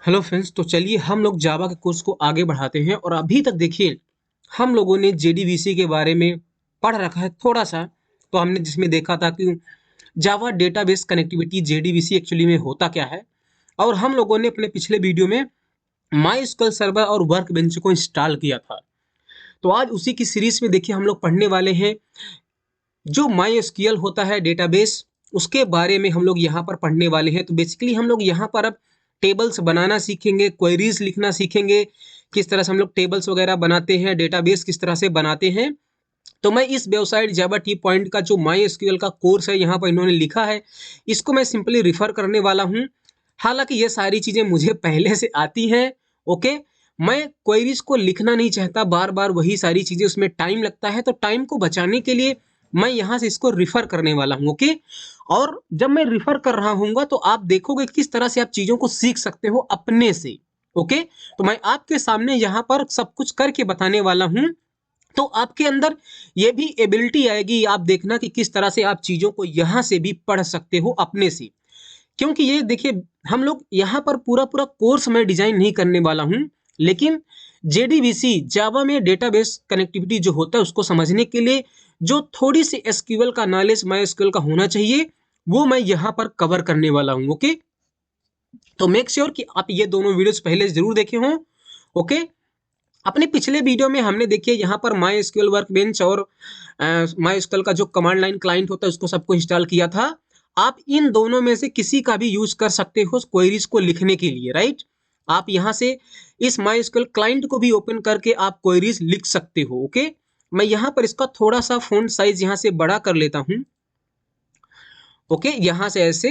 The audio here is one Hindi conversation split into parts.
हेलो फ्रेंड्स, तो चलिए हम लोग जावा के कोर्स को आगे बढ़ाते हैं। और अभी तक देखिए हम लोगों ने जेडीबीसी के बारे में पढ़ रखा है थोड़ा सा। तो हमने जिसमें देखा था कि जावा डेटाबेस कनेक्टिविटी जेडीबीसी एक्चुअली में होता क्या है। और हम लोगों ने अपने पिछले वीडियो में माई स्क्वेल सर्वर और वर्क बेंच को इंस्टॉल किया था। तो आज उसी की सीरीज में देखिए हम लोग पढ़ने वाले हैं जो माई एसक्यूएल होता है डेटाबेस, उसके बारे में हम लोग यहाँ पर पढ़ने वाले हैं। तो बेसिकली हम लोग यहाँ पर अब टेबल्स बनाना सीखेंगे, क्वेरीज लिखना सीखेंगे, किस तरह से हम लोग टेबल्स वगैरह बनाते हैं, डेटाबेस किस तरह से बनाते हैं। तो मैं इस वेबसाइट जावा टी पॉइंट का जो माई एसक्यूएल का कोर्स है यहाँ पर इन्होंने लिखा है, इसको मैं सिंपली रिफर करने वाला हूँ। हालांकि ये सारी चीज़ें मुझे पहले से आती हैं। ओके, मैं क्वेरीज को लिखना नहीं चाहता, बार बार वही सारी चीज़ें, उसमें टाइम लगता है। तो टाइम को बचाने के लिए मैं यहाँ से इसको रिफर करने वाला हूँ। ओके, और जब मैं रिफर कर रहा हूँ तो आप देखोगे किस तरह से आप चीज़ों को सीख सकते हो अपने से। ओके, तो मैं आपके सामने यहाँ पर सब कुछ करके बताने वाला हूँ। तो आपके अंदर ये भी एबिलिटी आएगी, आप देखना कि किस तरह से आप चीज़ों को यहाँ से भी पढ़ सकते हो अपने से। क्योंकि ये देखिए हम लोग यहाँ पर पूरा पूरा कोर्स मैं डिजाइन नहीं करने वाला हूँ, लेकिन जेडीबीसी जावा में डेटाबेस कनेक्टिविटी जो होता है उसको समझने के लिए जो थोड़ी सी एसक्यूएल का नॉलेज माई एसक्यूएल का होना चाहिए वो मैं यहाँ पर कवर करने वाला हूँ। ओके, तो मेक श्योर कि आप ये दोनों वीडियोस पहले जरूर देखे हों। ओके, अपने पिछले वीडियो में हमने देखिए यहाँ पर माई एसक्यूएल वर्कबेंच और माई एसक्यूएल का जो कमांड लाइन क्लाइंट होता है उसको सबको इंस्टॉल किया था। आप इन दोनों में से किसी का भी यूज कर सकते हो क्वेरीज को लिखने के लिए, राइट। आप यहाँ से इस माई एसक्यूएल क्लाइंट को भी ओपन करके आप क्वेरीज लिख सकते हो। ओके, मैं यहाँ पर इसका थोड़ा सा फोंट साइज यहाँ से बड़ा कर लेता हूँ। ओके, यहाँ से ऐसे,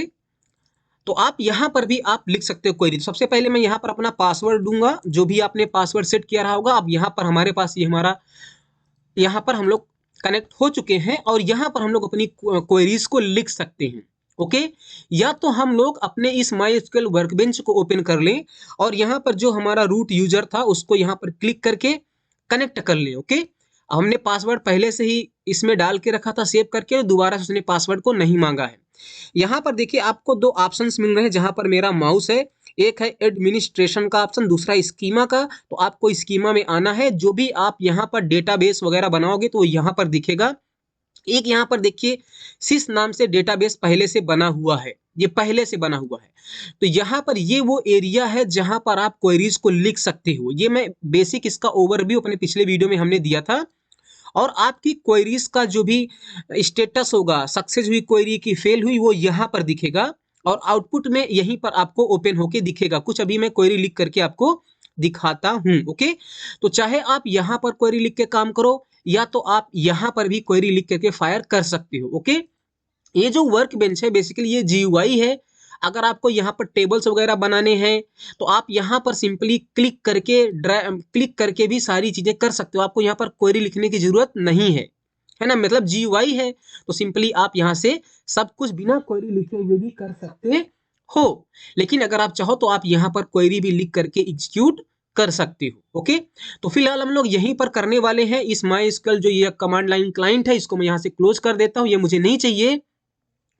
तो आप यहाँ पर भी आप लिख सकते हो क्वेरी। सबसे पहले मैं यहाँ पर अपना पासवर्ड दूंगा, जो भी आपने पासवर्ड सेट किया रहा होगा। अब यहाँ पर हमारे पास ये हमारा, यहाँ पर हम लोग कनेक्ट हो चुके हैं और यहाँ पर हम लोग अपनी क्वेरीज को लिख सकते हैं। ओके, या तो हम लोग अपने इस माई एसक्यूएल वर्कबेंच को ओपन कर लें और यहाँ पर जो हमारा रूट यूजर था उसको यहाँ पर क्लिक करके कनेक्ट कर लें। ओके, हमने पासवर्ड पहले से ही इसमें डाल के रखा था सेव करके, दोबारा से उसने पासवर्ड को नहीं मांगा है। यहाँ पर देखिए आपको दो ऑप्शंस मिल रहे हैं जहां पर मेरा माउस है। एक है एडमिनिस्ट्रेशन का ऑप्शन, दूसरा स्कीमा का। तो आपको स्कीमा में आना है। जो भी आप यहाँ पर डेटाबेस वगैरह बनाओगे तो यहाँ पर दिखेगा। एक यहाँ पर देखिए सिस नाम से डेटाबेस पहले से बना हुआ है, ये पहले से बना हुआ है। तो यहाँ पर ये वो एरिया है जहां पर आप क्वेरीज को लिख सकते हो। ये मैं बेसिक इसका ओवरव्यू अपने पिछले वीडियो में हमने दिया था। और आपकी क्वेरीज का जो भी स्टेटस होगा, सक्सेस हुई क्वेरी की फेल हुई, वो यहाँ पर दिखेगा और आउटपुट में यहीं पर आपको ओपन होके दिखेगा। कुछ अभी मैं क्वेरी लिख करके आपको दिखाता हूँ। ओके, तो चाहे आप यहाँ पर क्वेरी लिख के काम करो या तो आप यहाँ पर भी क्वेरी लिख करके फायर कर सकते हो। ओके, ये जो वर्क बेंच है बेसिकली ये जीयूआई है। अगर आपको यहाँ पर टेबल्स वगैरह बनाने हैं तो आप यहाँ पर सिंपली क्लिक करके भी सारी चीजें कर सकते हो। आपको यहाँ पर क्वेरी लिखने की जरूरत नहीं है ना, मतलब जीयूआई है तो सिंपली आप यहाँ से सब कुछ बिना क्वेरी लिखे हुए भी कर सकते हो। लेकिन अगर आप चाहो तो आप यहाँ पर क्वेरी भी लिख करके एग्जीक्यूट कर सकते हो। ओके, तो फिलहाल हम लोग यहीं पर करने वाले हैं। इस माई एसक्यूएल जो ये कमांड लाइन क्लाइंट है इसको मैं यहाँ से क्लोज कर देता हूँ, ये मुझे नहीं चाहिए।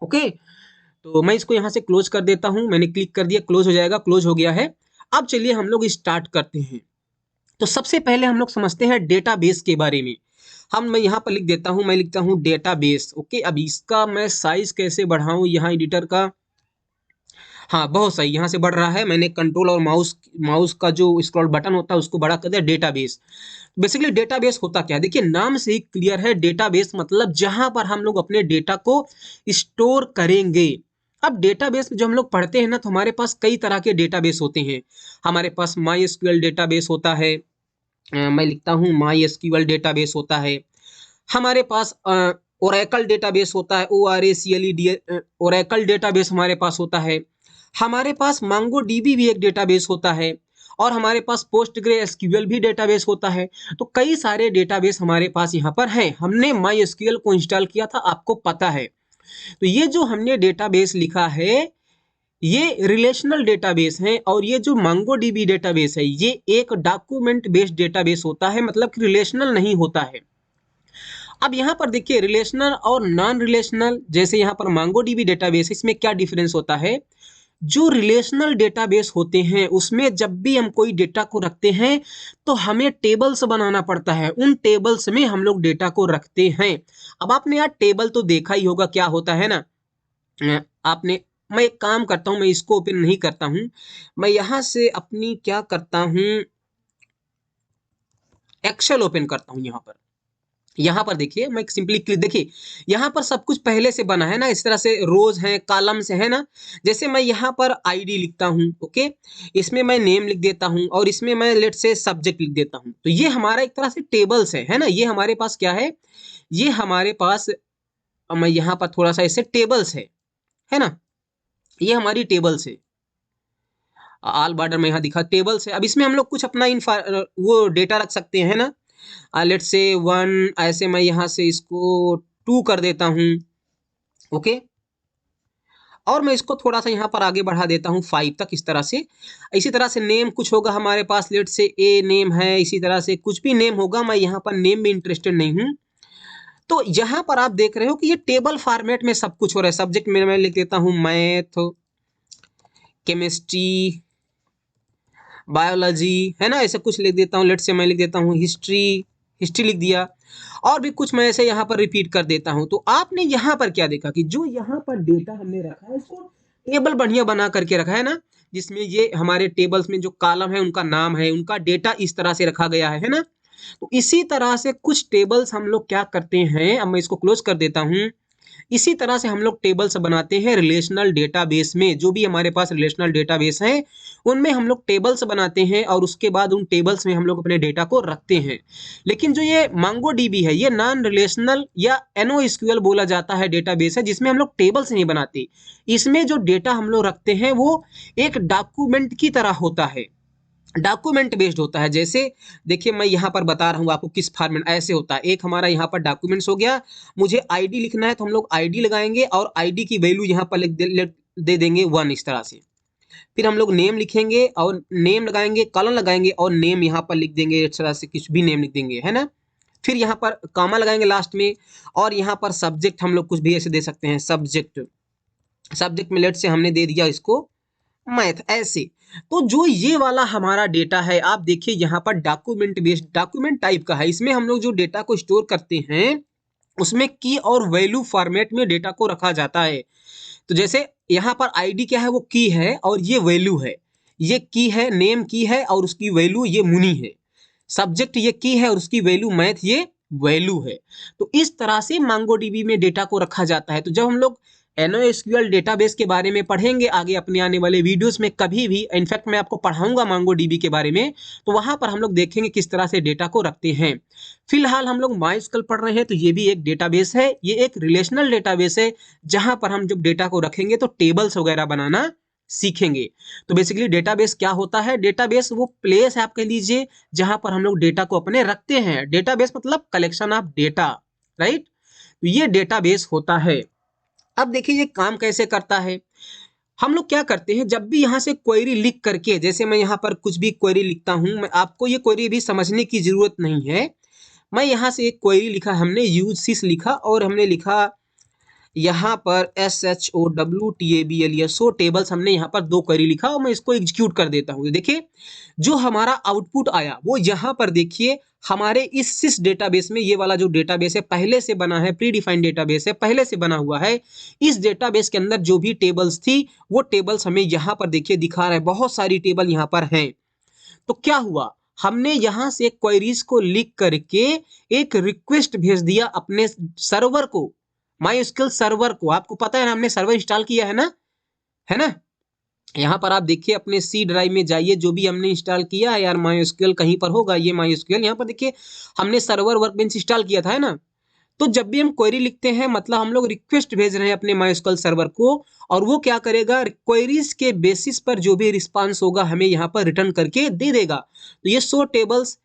ओके, तो मैं इसको यहाँ से क्लोज कर देता हूँ। मैंने क्लिक कर दिया, क्लोज हो जाएगा, क्लोज हो गया है। अब चलिए हम लोग स्टार्ट करते हैं। तो सबसे पहले हम लोग समझते हैं डेटाबेस के बारे में। मैं यहाँ पर लिख देता हूँ, मैं लिखता हूँ डेटाबेस। ओके, अब इसका मैं साइज कैसे बढ़ाऊँ यहाँ एडिटर का। हाँ बहुत सही, यहाँ से बढ़ रहा है। मैंने कंट्रोल और माउस माउस का जो स्क्रॉल बटन होता है उसको बड़ा कर दिया। डेटाबेस, बेसिकली डेटाबेस होता क्या है, देखिए नाम से ही क्लियर है। डेटाबेस मतलब जहां पर हम लोग अपने डेटा को स्टोर करेंगे। अब डेटाबेस जो हम लोग पढ़ते हैं ना, तो हमारे पास कई तरह के डेटाबेस होते हैं। हमारे पास माई एसक्यूएल डेटाबेस होता है, मैं लिखता हूँ माई एसक्यूएल डेटाबेस होता है। हमारे पास ओरेकल डेटाबेस होता है, ORACLE ओरेकल डेटाबेस हमारे पास होता है। हमारे पास मांगो डीबी भी एक डेटाबेस होता है और हमारे पास पोस्टग्रे एसक्यूएल भी डेटाबेस होता है। तो कई सारे डेटाबेस हमारे पास यहाँ पर हैं। हमने माई एसक्यूएल को इंस्टॉल किया था, आपको पता है। तो ये जो हमने डेटाबेस लिखा है ये रिलेशनल डेटाबेस है और ये जो मांगो डीबी डेटाबेस है ये एक डॉक्यूमेंट बेस्ड डेटाबेस होता है, मतलब कि रिलेशनल नहीं होता है। अब यहाँ पर देखिए रिलेशनल और नॉन रिलेशनल, जैसे यहाँ पर मांगो डीबी डेटाबेस, इसमें क्या डिफरेंस होता है। जो रिलेशनल डेटाबेस होते हैं उसमें जब भी हम कोई डेटा को रखते हैं तो हमें टेबल्स बनाना पड़ता है, उन टेबल्स में हम लोग डेटा को रखते हैं। अब आपने यार टेबल तो देखा ही होगा क्या होता है ना। आपने मैं एक काम करता हूं, मैं इसको ओपन नहीं करता हूं, मैं यहां से अपनी क्या करता हूं, एक्सेल ओपन करता हूं। यहाँ पर देखिए मैं सिंपली क्लिक, देखिए यहाँ पर सब कुछ पहले से बना है ना, इस तरह से रोज हैं, कॉलम्स है ना। जैसे मैं यहाँ पर आईडी लिखता हूँ, ओके, इसमें मैं नेम लिख देता हूँ और इसमें मैं लेट से सब्जेक्ट लिख देता हूँ। तो ये हमारा एक तरह से टेबल्स है ना। ये हमारे पास क्या है, ये हमारे पास, मैं यहाँ पर थोड़ा सा इसे टेबल्स है ना, ये हमारी टेबल्स है। ऑल बॉर्डर में यहाँ दिखा टेबल्स है। अब इसमें हम लोग कुछ अपना वो डेटा रख सकते हैं ना। लेट से 1, ऐसे मैं यहाँ से इसको 2 कर देता हूँ, ओके, और मैं इसको थोड़ा सा यहाँ पर आगे बढ़ा देता हूँ 5 तक, इस तरह से। इसी तरह से नेम कुछ होगा हमारे पास, लेट से ए नेम है, इसी तरह से कुछ भी नेम होगा, मैं यहाँ पर नेम में इंटरेस्टेड नहीं हूँ। तो यहाँ पर आप देख रहे हो कि ये टेबल फॉर्मेट में सब कुछ हो रहा है। सब्जेक्ट में मैं लिख देता हूँ मैथ, केमिस्ट्री, बायोलॉजी, है ना, ऐसे कुछ लिख देता हूँ। लेट से मैं लिख देता हूँ हिस्ट्री, हिस्ट्री लिख दिया, और भी कुछ मैं ऐसे यहाँ पर रिपीट कर देता हूँ। तो आपने यहाँ पर क्या देखा कि जो यहाँ पर डेटा हमने रखा है इसको टेबल बढ़िया बना करके रखा है ना, जिसमें ये हमारे टेबल्स में जो कॉलम है उनका नाम है, उनका डेटा इस तरह से रखा गया है ना। तो इसी तरह से कुछ टेबल्स हम लोग क्या करते हैं, अब मैं इसको क्लोज कर देता हूँ। इसी तरह से हम लोग टेबल्स बनाते हैं रिलेशनल डेटाबेस में। जो भी हमारे पास रिलेशनल डेटाबेस है उनमें हम लोग टेबल्स बनाते हैं और उसके बाद उन टेबल्स में हम लोग अपने डेटा को रखते हैं। लेकिन जो ये MongoDB है ये नॉन रिलेशनल या NoSQL बोला जाता है डेटाबेस है, जिसमें हम लोग टेबल्स नहीं बनाते। इसमें जो डेटा हम लोग रखते हैं वो एक डॉक्यूमेंट की तरह होता है, डॉक्यूमेंट बेस्ड होता है। जैसे देखिए मैं यहाँ पर बता रहा हूँ आपको किस फॉर्मेट ऐसे होता है। एक हमारा यहाँ पर डॉक्यूमेंट्स हो गया, मुझे आईडी लिखना है तो हम लोग आईडी लगाएंगे और आईडी की वैल्यू यहाँ पर दे देंगे 1, इस तरह से। फिर हम लोग नेम लिखेंगे और नेम लगाएंगे, कॉलन लगाएंगे और नेम यहाँ पर लिख देंगे, इस तरह से कुछ भी नेम लिख देंगे, है ना। फिर यहाँ पर कॉमा लगाएंगे लास्ट में, और यहाँ पर सब्जेक्ट हम लोग कुछ भी ऐसे दे सकते हैं, सब्जेक्ट, सब्जेक्ट में लेट से हमने दे दिया इसको मैथ, ऐसे। तो जो ये वाला हमारा डेटा है आप देखिए यहाँ पर डॉक्यूमेंट बेस्ड, डॉक्यूमेंट टाइप का है। इसमें हम लोग जो डेटा को स्टोर करते हैं उसमें की और वैल्यू फॉर्मेट में डेटा को रखा जाता है। तो जैसे यहाँ पर आईडी क्या है, वो की है और ये वैल्यू है। ये की है, नेम की है और उसकी वैल्यू ये मुनी है। सब्जेक्ट ये की है और उसकी वैल्यू मैथ, ये वैल्यू है। तो इस तरह से MongoDB में डेटा को रखा जाता है। तो जब हम लोग NoSQL डेटाबेस के बारे में पढ़ेंगे आगे अपने आने वाले वीडियोस में कभी भी, इनफैक्ट मैं आपको पढ़ाऊंगा MongoDB के बारे में, तो वहां पर हम लोग देखेंगे किस तरह से डेटा को रखते हैं। फिलहाल हम लोग MySQL पढ़ रहे हैं, तो ये भी एक डेटाबेस है, ये एक रिलेशनल डेटाबेस है जहां पर हम जब डेटा को रखेंगे तो टेबल्स वगैरह बनाना सीखेंगे। तो बेसिकली डेटाबेस क्या होता है, डेटाबेस वो प्लेस है आप कह लीजिए जहां पर हम लोग डेटा को अपने रखते हैं। डेटाबेस मतलब कलेक्शन ऑफ डेटा, राइट। तो ये डेटाबेस होता है। अब देखिए ये काम कैसे करता है। हम लोग क्या करते हैं, जब भी यहाँ से क्वेरी लिख करके, जैसे मैं यहाँ पर कुछ भी क्वेरी लिखता हूँ, मैं आपको ये क्वेरी भी समझने की जरूरत नहीं है। मैं यहाँ से एक क्वेरी लिखा, हमने यूज सिस लिखा और हमने लिखा यहाँ पर SHOWTABLES, सो टेबल्स, हमने यहाँ पर 2 क्वेरी लिखा और मैं इसको एग्जीक्यूट कर देता हूँ। देखिए जो हमारा आउटपुट आया वो यहाँ पर देखिए हमारे इस सिस डेटाबेस में, ये वाला जो डेटाबेस है पहले से बना है, प्री डिफाइंड डेटाबेस है, पहले से बना हुआ है। इस डेटाबेस के अंदर जो भी टेबल्स थी वो टेबल्स हमें यहाँ पर देखिए दिखा रहा है, बहुत सारी टेबल यहाँ पर हैं। तो क्या हुआ, हमने यहाँ से क्वेरीज को लिख करके एक रिक्वेस्ट भेज दिया अपने सर्वर को, MySQL सर्वर को। आपको पता है ना हमने सर्वर इंस्टॉल किया है ना। यहाँ पर आप देखिए अपने सी ड्राइव में जाइए, जो भी हमने इंस्टॉल किया है यार, MySQL कहीं पर होगा, ये MySQL यहाँ पर देखिए हमने सर्वर वर्कबेंच इंस्टॉल किया था, है ना। तो जब भी हम क्वेरी लिखते हैं मतलब हम लोग रिक्वेस्ट भेज रहे हैं अपने MySQL सर्वर को, और वो क्या करेगा, क्वेरीज के बेसिस पर जो भी रिस्पांस होगा हमें यहाँ पर रिटर्न करके दे देगा। तो ये 100 टेबल्स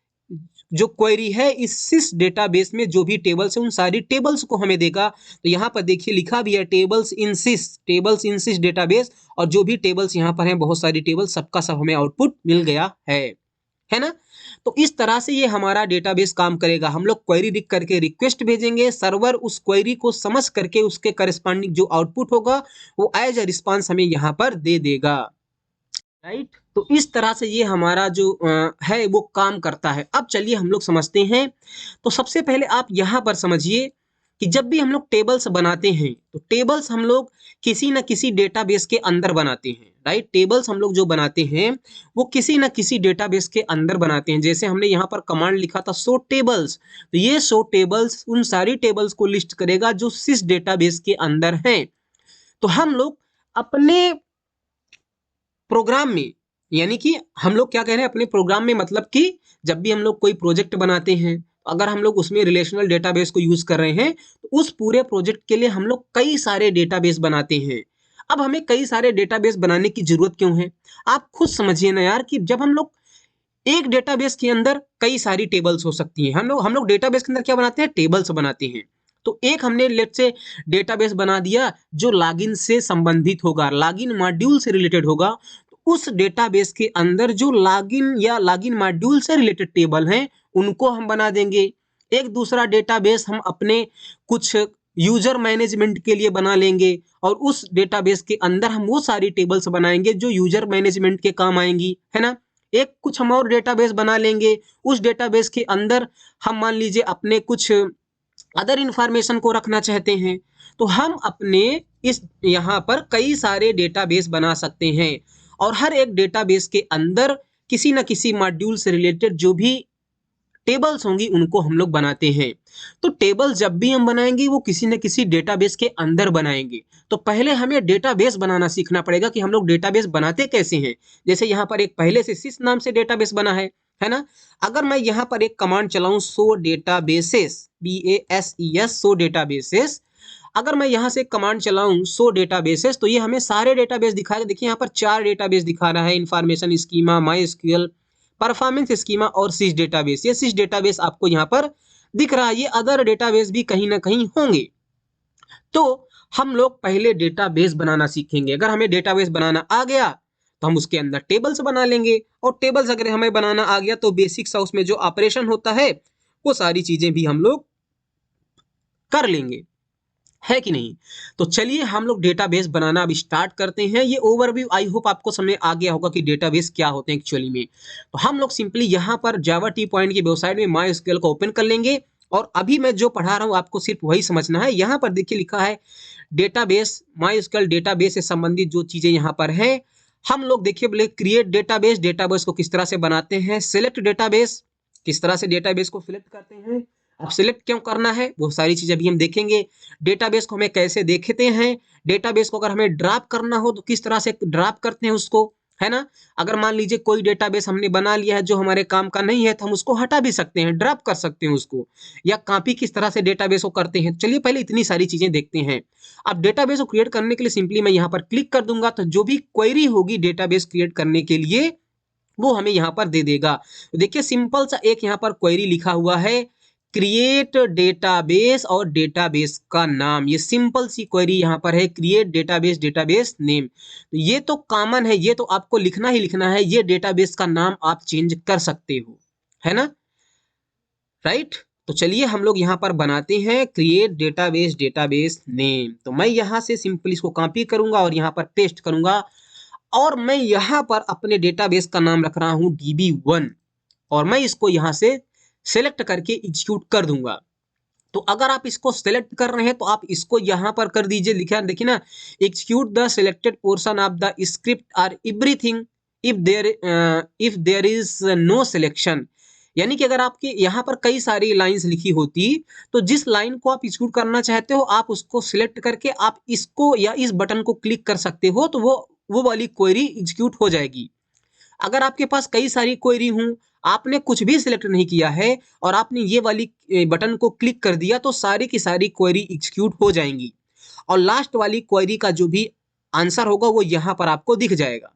जो क्वेरी है इस सिस डेटाबेस में जो भी टेबल्स है उन सारी टेबल्स को हमें देगा। तो यहाँ पर देखिए लिखा भी है टेबल्स इन सिस डेटाबेस, और जो भी टेबल्स यहाँ पर हैं बहुत सारी टेबल्स, सबका सब हमें आउटपुट मिल गया है है ना। तो इस तरह से ये हमारा डेटाबेस काम करेगा। हम लोग क्वेरी लिख करके रिक्वेस्ट भेजेंगे, सर्वर उस क्वेरी को समझ करके उसके करस्पॉन्डिंग जो आउटपुट होगा वो एज अ रिस्पांस हमें यहाँ पर दे देगा, राइट। तो इस तरह से ये हमारा जो है वो काम करता है। अब चलिए हम लोग समझते हैं। तो सबसे पहले आप यहाँ पर समझिए कि जब भी हम लोग टेबल्स बनाते हैं तो टेबल्स हम लोग किसी न किसी डेटाबेस के अंदर बनाते हैं, राइट। टेबल्स हम लोग जो बनाते हैं वो किसी न किसी डेटाबेस के अंदर बनाते हैं। जैसे हमने यहाँ पर कमांड लिखा था शो टेबल्स, तो ये शो टेबल्स उन सारी टेबल्स को लिस्ट करेगा जो सिस डेटाबेस के अंदर हैं। तो हम लोग अपने प्रोग्राम में, यानी कि हम लोग क्या कह रहे हैं अपने प्रोग्राम में, मतलब कि जब भी हम लोग कोई प्रोजेक्ट बनाते हैं, अगर हम लोग उसमें रिलेशनल डेटाबेस को यूज कर रहे हैं तो उस पूरे प्रोजेक्ट के लिए हम लोग कई सारे डेटाबेस बनाते हैं। अब हमें कई सारे डेटाबेस बनाने की जरूरत क्यों है? आप खुद समझिए ना यार, कि जब हम लोग एक डेटाबेस के अंदर कई सारी टेबल्स हो सकती हैं। हम लोग डेटाबेस के अंदर क्या बनाते हैं? टेबल्स बनाते हैं। तो एक हमने लेट से डेटाबेस बना दिया जो लॉगिन से संबंधित होगा, लॉगिन मॉड्यूल से रिलेटेड होगा। तो उस डेटाबेस के अंदर जो लॉगिन या लॉगिन मॉड्यूल से रिलेटेड टेबल हैं उनको हम बना देंगे। एक दूसरा डेटाबेस हम अपने कुछ यूजर मैनेजमेंट के लिए बना लेंगे और उस डेटाबेस के अंदर हम वो सारी टेबल्स बनाएंगे जो यूजर मैनेजमेंट के काम आएंगी, है ना। एक कुछ हम और डेटाबेस बना लेंगे, उस डेटाबेस के अंदर हम मान लीजिए अपने कुछ अदर इंफॉर्मेशन को रखना चाहते हैं। तो हम अपने इस यहाँ पर कई सारे डेटाबेस बना सकते हैं और हर एक डेटाबेस के अंदर किसी न किसी मॉड्यूल से रिलेटेड जो भी टेबल्स होंगी उनको हम लोग बनाते हैं। तो टेबल्स जब भी हम बनाएंगे वो किसी न किसी डेटाबेस के अंदर बनाएंगे। तो पहले हमें डेटाबेस बनाना सीखना पड़ेगा कि हम लोग डेटाबेस बनाते कैसे हैं। जैसे यहाँ पर एक पहले से सिस नाम से डेटाबेस बना है ना। अगर मैं यहाँ पर एक कमांड चलाऊं show databases, BASES show databases, अगर मैं यहाँ से कमांड चलाऊं शो डेटाबेसेस तो ये हमें सारे डेटाबेस दिखाएगा। देखिए यहाँ पर 4 डेटाबेस दिखा रहा है, information schema, MySQL, performance schema और सिस डेटाबेस। ये सिस डेटाबेस आपको यहाँ पर दिख रहा है। ये अदर डेटाबेस भी कहीं ना कहीं होंगे। तो हम लोग पहले डेटाबेस बनाना सीखेंगे। अगर हमें डेटाबेस बनाना आ गया तो हम उसके अंदर टेबल्स बना लेंगे, और टेबल्स अगर हमें बनाना आ गया तो बेसिक सा उसमें जो ऑपरेशन होता है वो सारी चीजें भी हम लोग कर लेंगे, है कि नहीं। तो चलिए हम लोग डेटाबेस बनाना अब स्टार्ट करते हैं। ये ओवरव्यू आई होप आपको समझ आ गया होगा कि डेटाबेस क्या होते हैं एक्चुअली में। तो हम लोग सिंपली यहाँ पर जावा टी पॉइंट की वेबसाइट में माईएसक्यूएल को ओपन कर लेंगे और अभी मैं जो पढ़ा रहा हूँ आपको सिर्फ वही समझना है। यहाँ पर देखिए लिखा है डेटाबेस, माईएसक्यूएल डेटाबेस से संबंधित जो चीजें यहाँ पर है हम लोग देखिए बोले क्रिएट डेटाबेस, डेटाबेस को किस तरह से बनाते हैं, सिलेक्ट डेटाबेस, किस तरह से डेटाबेस को सिलेक्ट करते हैं, अब सिलेक्ट क्यों करना है वो सारी चीजें भी हम देखेंगे। डेटाबेस को हमें कैसे देखते हैं, डेटाबेस को अगर हमें ड्रॉप करना हो तो किस तरह से ड्रॉप करते हैं उसको, है ना। अगर मान लीजिए कोई डेटाबेस हमने बना लिया है जो हमारे काम का नहीं है तो हम उसको हटा भी सकते हैं, ड्रॉप कर सकते हैं उसको, या कॉपी किस तरह से डेटाबेस को करते हैं। चलिए पहले इतनी सारी चीजें देखते हैं। अब डेटाबेस को क्रिएट करने के लिए सिंपली मैं यहाँ पर क्लिक कर दूंगा तो जो भी क्वेरी होगी डेटाबेस क्रिएट करने के लिए वो हमें यहाँ पर दे देगा। देखिए सिंपल सा एक यहाँ पर क्वेरी लिखा हुआ है क्रिएट डेटाबेस और डेटाबेस का नाम, ये सिंपल सी क्वेरी यहाँ पर है क्रिएट डेटाबेस, डेटाबेस नेम। तो ये तो कॉमन है, ये तो आपको लिखना ही लिखना है। ये डेटाबेस का नाम आप चेंज कर सकते हो, है ना, राइट। तो चलिए हम लोग यहाँ पर बनाते हैं क्रिएट डेटाबेस, डेटाबेस नेम। तो मैं यहाँ से सिंपल इसको कॉपी करूंगा और यहाँ पर पेस्ट करूंगा और मैं यहाँ पर अपने डेटाबेस का नाम रख रहा हूँ DB1 और मैं इसको यहाँ से सेलेक्ट करके एग्जीक्यूट कर दूंगा। तो अगर आप इसको सेलेक्ट कर रहे हैं तो आप इसको यहाँ पर कर दीजिए, लिखा देखिए ना, execute the selected portion of the script or everything if there is no selection. यानी कि अगर आपके यहाँ पर कई सारी लाइंस लिखी होती तो जिस लाइन को आप एग्जीक्यूट करना चाहते हो आप उसको सिलेक्ट करके आप इसको या इस बटन को क्लिक कर सकते हो तो वो वाली क्वेरी एग्जीक्यूट हो जाएगी। अगर आपके पास कई सारी क्वेरी हूं, आपने कुछ भी सिलेक्ट नहीं किया है और आपने ये वाली बटन को क्लिक कर दिया तो सारी की सारी क्वेरी एग्जीक्यूट हो जाएंगी और लास्ट वाली क्वेरी का जो भी आंसर होगा वो यहाँ पर आपको दिख जाएगा।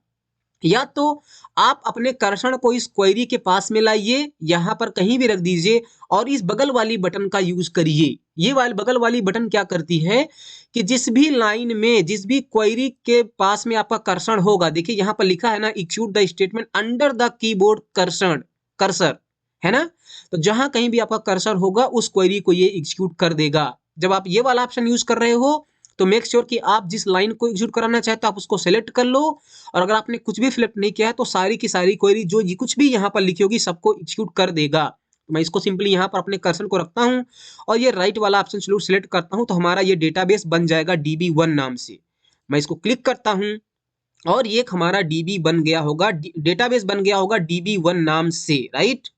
या तो आप अपने कर्सर को इस क्वेरी के पास में लाइए, यहाँ पर कहीं भी रख दीजिए और इस बगल वाली बटन का यूज करिए। ये वाली बगल वाली बटन क्या करती है कि जिस भी लाइन में जिस भी क्वेरी के पास में आपका कर्सर होगा, देखिए यहाँ पर लिखा है ना execute the statement under the keyboard cursor, cursor, है ना। तो जहां कहीं भी आपका कर्सर होगा उस क्वेरी को ये एग्जीक्यूट कर देगा। जब आप ये वाला ऑप्शन यूज कर रहे हो तो मेक श्योर कि आप जिस लाइन को एग्जीक्यूट कराना चाहते हो आप उसको सेलेक्ट कर लो, और अगर आपने कुछ भी सिलेक्ट नहीं किया है तो सारी की सारी क्वेरी जो कुछ भी यहाँ पर लिखी होगी सबको एग्जीक्यूट कर देगा। तो मैं इसको सिंपली यहाँ पर अपने कर्सर को रखता हूँ और ये राइट वाला ऑप्शन सिलेक्ट करता हूँ, तो हमारा ये डेटाबेस बन जाएगा DB1 नाम से। मैं इसको क्लिक करता हूँ और ये हमारा DB बन गया होगा, डेटाबेस बन गया होगा DB1 नाम से, राइट।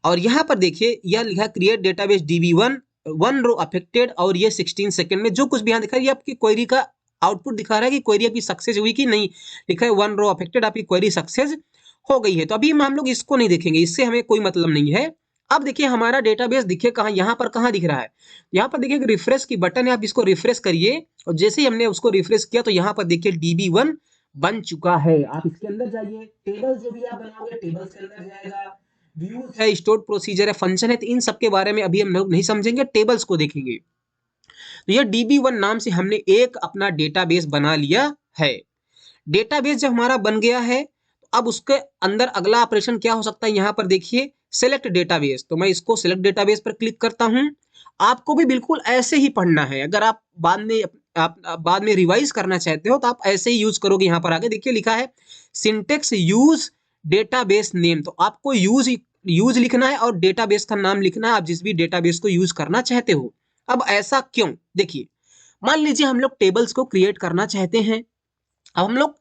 और यहाँ पर देखिए यह लिखा क्रिएट डेटाबेस DB1 1 रो अफेक्टेड, और ये 16 सेकंड में जो कुछ भी यहाँ दिखा है ये आपकी क्वेरी का आउटपुट दिखा रहा है कि क्वेरी आपकी सक्सेस हुई कि नहीं। लिखा है 1 रो अफेक्टेड, आपकी क्वेरी सक्सेस हो गई है। तो अभी हम लोग इसको नहीं देखेंगे, इससे हमें कोई मतलब नहीं है। अब देखिए हमारा डेटाबेस दिखे कहाँ, यहाँ पर कहाँ दिख रहा है, यहाँ पर देखिए रिफ्रेश की बटन है, आप इसको रिफ्रेश करिए और जैसे ही हमने उसको रिफ्रेश किया तो यहाँ पर देखिए DB1 बन चुका है। आप इसके अंदर जाइए, टेबल जो भी आप बनाओगे टेबल्स के अंदर जाएगा, व्यूज है, स्टोर प्रोसीजर है, फंक्शन है, तो इन सब के बारे में अभी हम लोग नहीं समझेंगे, टेबल्स को देखेंगे। तो ये DB1 नाम से हमने एक अपना डेटाबेस बना लिया है। डेटाबेस जब हमारा बन गया है तो अब उसके अंदर अगला ऑपरेशन क्या हो सकता है, यहाँ पर देखिए सेलेक्ट डेटाबेस। तो मैं इसको सेलेक्ट डेटाबेस पर क्लिक करता हूँ। आपको भी बिल्कुल ऐसे ही पढ़ना है, अगर आप बाद में रिवाइज करना चाहते हो तो आप ऐसे ही यूज करोगे। यहाँ पर आगे देखिए लिखा है सिंटेक्स यूज डेटाबेस नेम, तो आपको यूज लिखना है और डेटाबेस का नाम लिखना है, आप जिस भी डेटाबेस को यूज करना चाहते हो। अब ऐसा क्यों, देखिए मान लीजिए हम लोग टेबल्स को क्रिएट करना चाहते हैं। अब हम लोग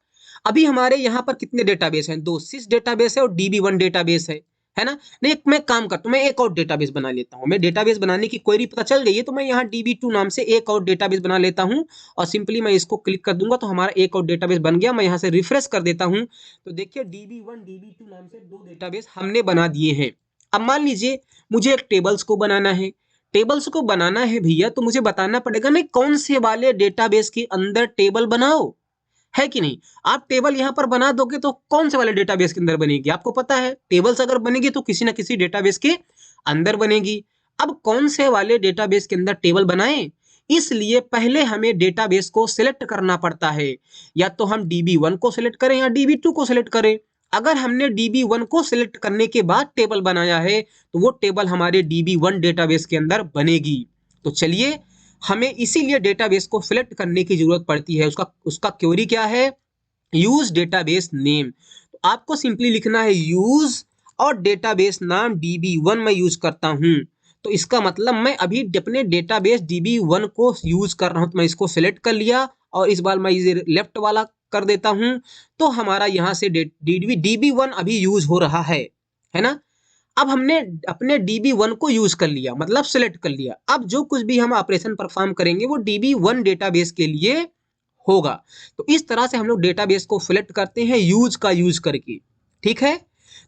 अभी हमारे यहाँ पर कितने डेटाबेस हैं, 2 सिस डेटाबेस है और DB1 डेटाबेस है ना। नहीं, मैं काम करता हूँ, मैं एक और डेटाबेस बना लेता हूँ। मैं डेटाबेस बनाने की क्वेरी पता चल गई है तो मैं यहाँ DB2 नाम से एक और डेटाबेस बना लेता हूँ और सिंपली मैं इसको क्लिक कर दूंगा तो हमारा एक और डेटाबेस बन गया। मैं यहाँ से रिफ्रेश कर देता हूँ तो देखिए DB1 DB2 नाम से 2 डेटाबेस हमने बना दिए हैं। अब मान लीजिए मुझे एक टेबल्स को बनाना है, टेबल्स को बनाना है भैया तो मुझे बताना पड़ेगा नहीं कौन से वाले डेटाबेस के अंदर टेबल बनाओ, है कि नहीं। आप टेबल यहां पर बना दोगे तो कौन से वाले डेटाबेस के अंदर बनेगी, आपको पता है टेबल्स अगर बनेगी तो किसी ना किसी डेटाबेस के अंदर बनेगी। अब कौन से वाले डेटाबेस के अंदर टेबल बनाएं, इसलिए पहले हमें डेटाबेस को सिलेक्ट करना पड़ता है। या तो हम DB1 को सिलेक्ट करें या DB2 को सिलेक्ट करें। अगर हमने DB1 को सिलेक्ट करने के बाद टेबल बनाया है तो वो टेबल हमारे DB1 डेटाबेस के अंदर बनेगी। तो चलिए हमें इसीलिए डेटाबेस को सिलेक्ट करने की जरूरत पड़ती है। उसका क्वेरी क्या है, यूज डेटाबेस नेम। तो आपको सिंपली लिखना है यूज और डेटाबेस नाम DB1 में यूज करता हूं। तो इसका मतलब मैं अभी अपने डेटाबेस DB1 को यूज कर रहा हूं, तो मैं इसको सिलेक्ट कर लिया और इस बार मैं इसे लेफ्ट वाला कर देता हूं तो हमारा यहां से DB1 अभी यूज हो रहा है ना। अब हमने अपने DB1 को यूज कर लिया, मतलब सिलेक्ट कर लिया। अब जो कुछ भी हम ऑपरेशन परफॉर्म करेंगे वो DB1 डेटाबेस के लिए होगा। तो इस तरह से हम लोग डेटाबेस को सिलेक्ट करते हैं यूज का यूज करके, ठीक है।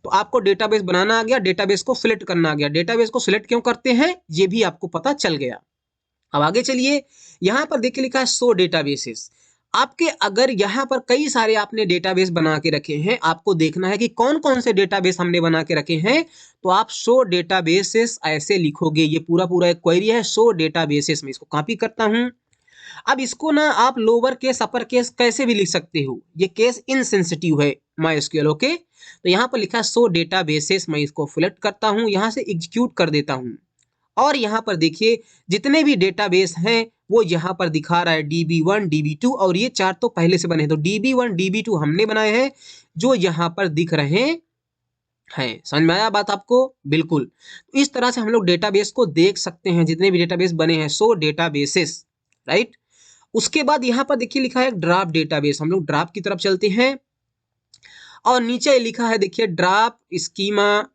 तो आपको डेटाबेस बनाना आ गया, डेटाबेस को सिलेक्ट करना आ गया। डेटाबेस को सिलेक्ट क्यों करते हैं ये भी आपको पता चल गया। अब आगे चलिए, यहां पर देखिए लिखा है शो डेटाबेसेस। आपके अगर यहाँ पर कई सारे आपने डेटाबेस बना के रखे हैं, आपको देखना है कि कौन कौन से डेटाबेस हमने बना के रखे हैं, तो आप शो डेटाबेसेस ऐसे लिखोगे। ये पूरा पूरा एक क्वेरी है शो डेटाबेसेस में, इसको कॉपी करता हूं। अब इसको ना आप लोअर केस अपर केस कैसे भी लिख सकते हो, ये केस इनसेंसिटिव है MySQL, ओके। तो यहाँ पर लिखा है शो डेटाबेसेस, मैं इसको सिलेक्ट करता हूँ, यहाँ से एग्जीक्यूट कर देता हूँ और यहाँ पर देखिए जितने भी डेटाबेस हैं वो यहाँ पर दिखा रहा है DB1 DB2 और ये 4 तो पहले से बने हैं। तो DB1 DB2 हमने बनाए हैं जो यहाँ पर दिख रहे हैं। समझ में आया बात आपको, बिल्कुल। तो इस तरह से हम लोग डेटाबेस को देख सकते हैं, जितने भी डेटाबेस बने हैं सो डेटाबेसेस, राइट। उसके बाद यहाँ पर देखिए लिखा है ड्राफ्ट डेटाबेस, हम लोग ड्राफ्ट की तरफ चलते हैं और नीचे लिखा है देखिए ड्राफ्ट स्कीमा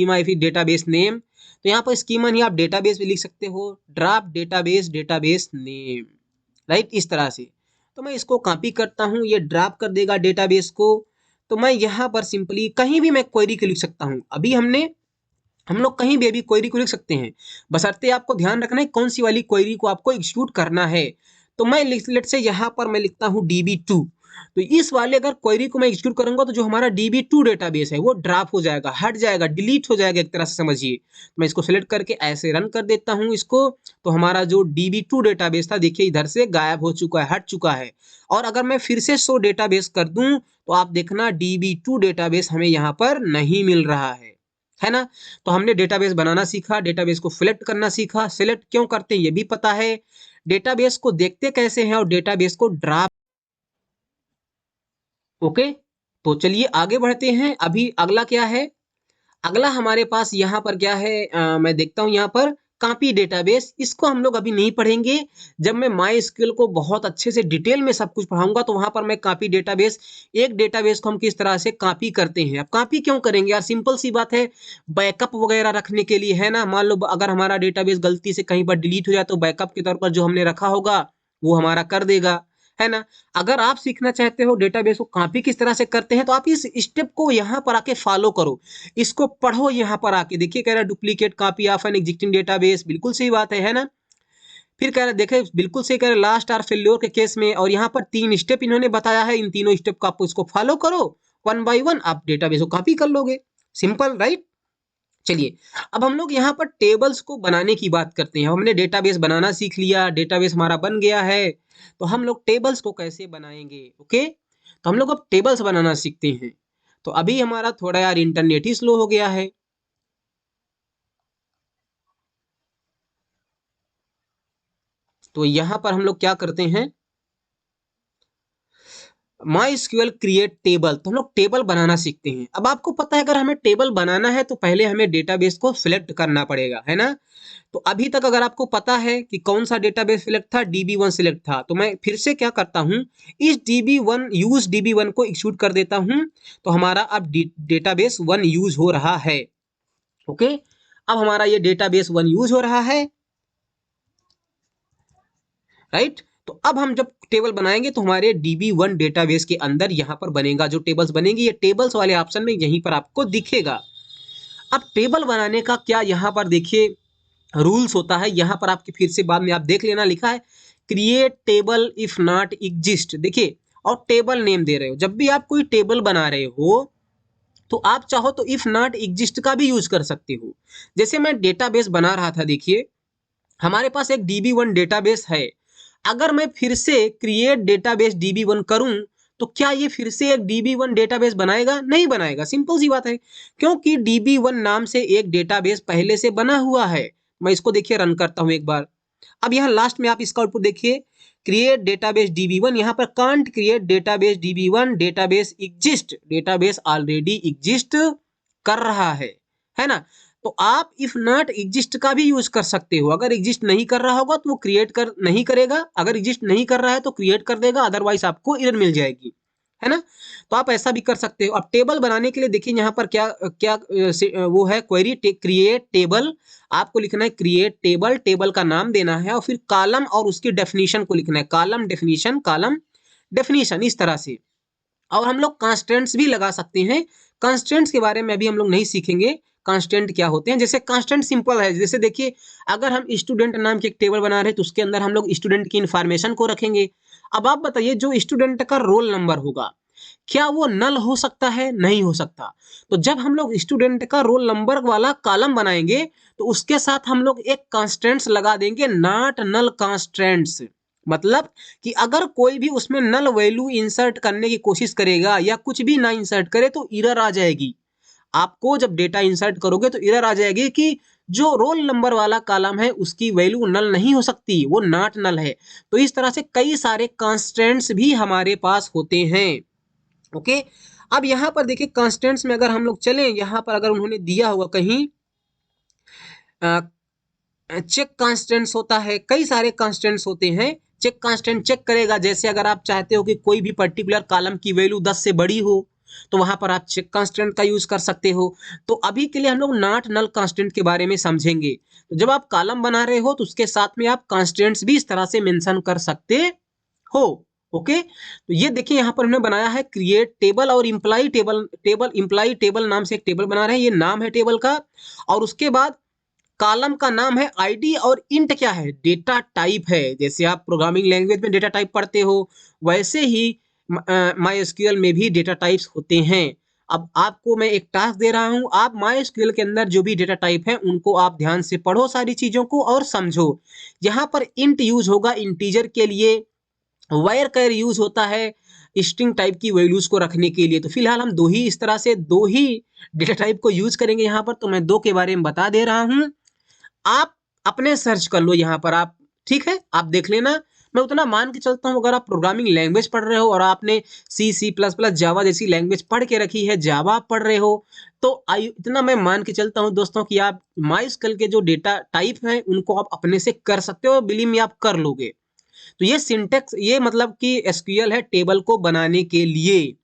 या फिर डेटाबेस नेम। तो यहाँ पर स्कीमा नहीं, आप डेटाबेस भी लिख सकते हो, ड्राफ्ट डेटाबेस नेम, राइट, इस तरह से। तो मैं इसको कॉपी करता हूँ, ये ड्राफ्ट कर देगा डेटाबेस को। तो मैं यहाँ पर सिंपली कहीं भी मैं क्वेरी को लिख सकता हूँ। अभी हम लोग कहीं भी अभी क्वेरी को लिख सकते हैं, बशर्ते आपको ध्यान रखना है कौन सी वाली क्वेरी को आपको एग्जीक्यूट करना है। तो मैं लेट से यहाँ पर मैं लिखता हूँ DB2। तो इस वाले अगर क्वेरी को मैं एग्जीक्यूट करूंगा तो जो हमारा DB2 डेटाबेस है वो ड्रॉप हो जाएगा, हट जाएगा, डिलीट हो जाएगा एक तरह से समझिए। मैं इसको सेलेक्ट करके ऐसे रन कर देता हूं इसको, तो हमारा जो DB2 डेटाबेस था देखिए इधर से गायब हो चुका है, हट चुका है। और अगर मैं फिर से शो डेटाबेस कर दूं तो आप देखना DB2 डेटाबेस हमें यहाँ पर नहीं मिल रहा है ना। तो हमने डेटाबेस बनाना सीखा, डेटाबेस को सिलेक्ट करना सीखा। सिलेक्ट क्यों करते हैं ये भी पता है, डेटाबेस को देखते कैसे हैं और डेटाबेस को ड्रॉप। ओके, तो चलिए आगे बढ़ते हैं। अभी अगला क्या है, अगला हमारे पास यहाँ पर क्या है, मैं देखता हूँ यहाँ पर कॉपी डेटाबेस। इसको हम लोग अभी नहीं पढ़ेंगे। जब मैं माई स्क्यूएल को बहुत अच्छे से डिटेल में सब कुछ पढ़ाऊंगा तो वहां पर मैं कॉपी डेटाबेस, एक डेटाबेस को हम किस तरह से कॉपी करते हैं। अब कॉपी क्यों करेंगे यार, सिंपल सी बात है, बैकअप वगैरह रखने के लिए, है ना। मान लो अगर हमारा डेटाबेस गलती से कहीं पर डिलीट हो जाए तो बैकअप के तौर पर जो हमने रखा होगा वो हमारा कर देगा, है ना। अगर आप सीखना चाहते हो डेटाबेस को कॉपी किस तरह से करते हैं तो आप इस स्टेप को यहाँ पर आके फॉलो करो, इसको पढ़ो। यहाँ पर आके देखिए कह रहा है duplicate copy of an existing database, बिल्कुल सही बात है ना। फिर कह रहा है देखे बिल्कुल सही कह रहा है, लास्ट आर फेल्योर के केस में, और यहाँ पर 3 स्टेप इन्होंने बताया है, इन तीनों स्टेप को आपको इसको फॉलो करो, 1 बाय 1 आप डेटाबेस को कॉपी कर लोगे। Simple right. चलिए अब हम लोग यहाँ पर टेबल्स को बनाने की बात करते हैं। हमने डेटाबेस बनाना सीख लिया, डेटाबेस हमारा बन गया है, तो हम लोग टेबल्स को कैसे बनाएंगे। ओके, तो हम लोग अब टेबल्स बनाना सीखते हैं। तो अभी हमारा थोड़ा यार इंटरनेट ही स्लो हो गया है। तो यहाँ पर हम लोग क्या करते हैं, माई स्क्यूएल क्रिएट टेबल, तो हम लोग टेबल बनाना सीखते हैं। अब आपको पता है अगर हमें टेबल बनाना है तो पहले हमें डेटाबेस को सिलेक्ट करना पड़ेगा, है ना। तो अभी तक अगर आपको पता है कि कौन सा डेटाबेस सिलेक्ट था, DB1 सिलेक्ट था, तो मैं फिर से क्या करता हूं, इस DB1 यूज DB1 को एग्जीक्यूट कर देता हूं, तो हमारा अब डेटाबेस 1 यूज हो रहा है। ओके, अब हमारा ये डेटाबेस 1 यूज हो रहा है, राइट। तो अब हम जब टेबल बनाएंगे तो हमारे DB1 डेटाबेस के अंदर यहाँ पर बनेगा, जो टेबल्स बनेंगी ये टेबल्स वाले ऑप्शन में यहीं पर आपको दिखेगा। अब टेबल बनाने का क्या यहाँ पर देखिए रूल्स होता है, यहाँ पर आपके फिर से बाद में आप देख लेना, लिखा है create table if not exist. देखिए और टेबल नेम दे रहे हो, जब भी आप कोई टेबल बना रहे हो तो आप चाहो तो इफ नॉट एग्जिस्ट का भी यूज कर सकते हो। जैसे मैं डेटाबेस बना रहा था, देखिए हमारे पास एक DB1 डेटाबेस है, अगर मैं फिर से क्रिएट डेटाबेस DB1 करूं तो क्या ये फिर से एक DB1 डेटाबेस बनाएगा, नहीं बनाएगा। सिंपल सी बात है, क्योंकि DB1 नाम से एक डेटाबेस पहले से बना हुआ है। मैं इसको देखिए रन करता हूं एक बार। अब यहाँ लास्ट में आप इसका आउटपुट देखिए, क्रिएट डेटाबेस DB1, यहाँ पर can't create database DB1, database exist, database already exist कर रहा है ना। तो आप इफ नॉट एग्जिस्ट का भी यूज कर सकते हो। अगर एग्जिस्ट नहीं कर रहा होगा तो वो क्रिएट कर नहीं करेगा, अगर एग्जिस्ट नहीं कर रहा है तो क्रिएट कर देगा, अदरवाइज आपको एरर मिल जाएगी, है ना। तो आप ऐसा भी कर सकते हो। अब टेबल बनाने के लिए देखिए यहाँ पर क्या क्या वो है क्वेरी क्रिएट टेबल, आपको लिखना है क्रिएट टेबल, टेबल का नाम देना है और फिर कॉलम और उसकी डेफिनेशन को लिखना है, कॉलम डेफिनेशन, कॉलम डेफिनेशन, इस तरह से। और हम लोग कांस्टेंट्स भी लगा सकते हैं। कांस्टेंट्स के बारे में अभी हम लोग नहीं सीखेंगे कांस्टेंट क्या होते हैं। जैसे कांस्टेंट सिंपल है, जैसे देखिए अगर हम स्टूडेंट नाम के एक टेबल बना रहे हैं तो उसके अंदर हम लोग स्टूडेंट की इंफॉर्मेशन को रखेंगे। अब आप बताइए जो स्टूडेंट का रोल नंबर होगा क्या वो नल हो सकता है, नहीं हो सकता। तो जब हम लोग स्टूडेंट का रोल नंबर वाला कॉलम बनाएंगे तो उसके साथ हम लोग एक कांस्टेंट्स लगा देंगे, नॉट नल कांस्टेंट्स। मतलब कि अगर कोई भी उसमें नल वैल्यू इंसर्ट करने की कोशिश करेगा या कुछ भी ना इंसर्ट करे तो एरर आ जाएगी। आपको जब डेटा इंसर्ट करोगे तो एरर आ जाएगी कि जो रोल नंबर वाला कॉलम है उसकी वैल्यू नल नहीं हो सकती, वो नॉट नल है। तो इस तरह से कई सारे कांस्टेंट्स भी हमारे पास होते हैं। ओके, अब यहाँ पर देखिए कांस्टेंट्स में अगर हम लोग चलें, यहाँ पर अगर उन्होंने दिया हुआ कहीं चेक कांस्टेंट्स होता है, कई सारे कांस्टेंट्स होते हैं। चेक कांस्टेंट चेक करेगा, जैसे अगर आप चाहते हो कि कोई भी पर्टिकुलर कॉलम की वैल्यू 10 से बड़ी हो तो वहां पर आप चेक कांस्टेंट का यूज कर सकते हो। तो अभी के लिए हम लोग नॉट नल कांस्टेंट के बारे में समझेंगे। तो जब आप कॉलम बना रहे हो तो उसके साथ में आप कांस्टेंट्स भी इस तरह से मेंशन कर सकते हो। ओके, तो ये देखिए यहाँ पर हमने बनाया है क्रिएट टेबल और imply table, table imply table नाम से एक टेबल बना रहे हैं, ये नाम है टेबल का। और उसके बाद कॉलम का नाम है आईडी और इंट क्या है, डेटा टाइप है। जैसे आप प्रोग्रामिंग लैंग्वेज में डेटा टाइप पढ़ते हो वैसे ही MySQL में भी डेटा टाइप्स होते हैं। अब आपको मैं एक टास्क दे रहा हूं, आप MySQL के अंदर जो भी डेटा टाइप है उनको आप ध्यान से पढ़ो सारी चीजों को और समझो। यहाँ पर इंट यूज होगा इंटीजर के लिए, वायर कैर यूज होता है स्ट्रिंग टाइप की वैल्यूज को रखने के लिए। तो फिलहाल हम दो ही डेटा टाइप को यूज करेंगे यहाँ पर, तो मैं दो के बारे में बता दे रहा हूँ। आप अपने सर्च कर लो यहाँ पर आप, ठीक है, आप देख लेना। मैं उतना मान के चलता हूँ, अगर आप प्रोग्रामिंग लैंग्वेज पढ़ रहे हो और आपने C++, जावा जैसी लैंग्वेज पढ़ के रखी है, जावा पढ़ रहे हो, तो इतना मैं मान के चलता हूँ दोस्तों कि आप MySQL के जो डेटा टाइप हैं उनको आप अपने से कर सकते हो, बिलीव में आप कर लोगे। तो ये सिंटेक्स, ये मतलब कि एसक्यूएल है टेबल को बनाने के लिए।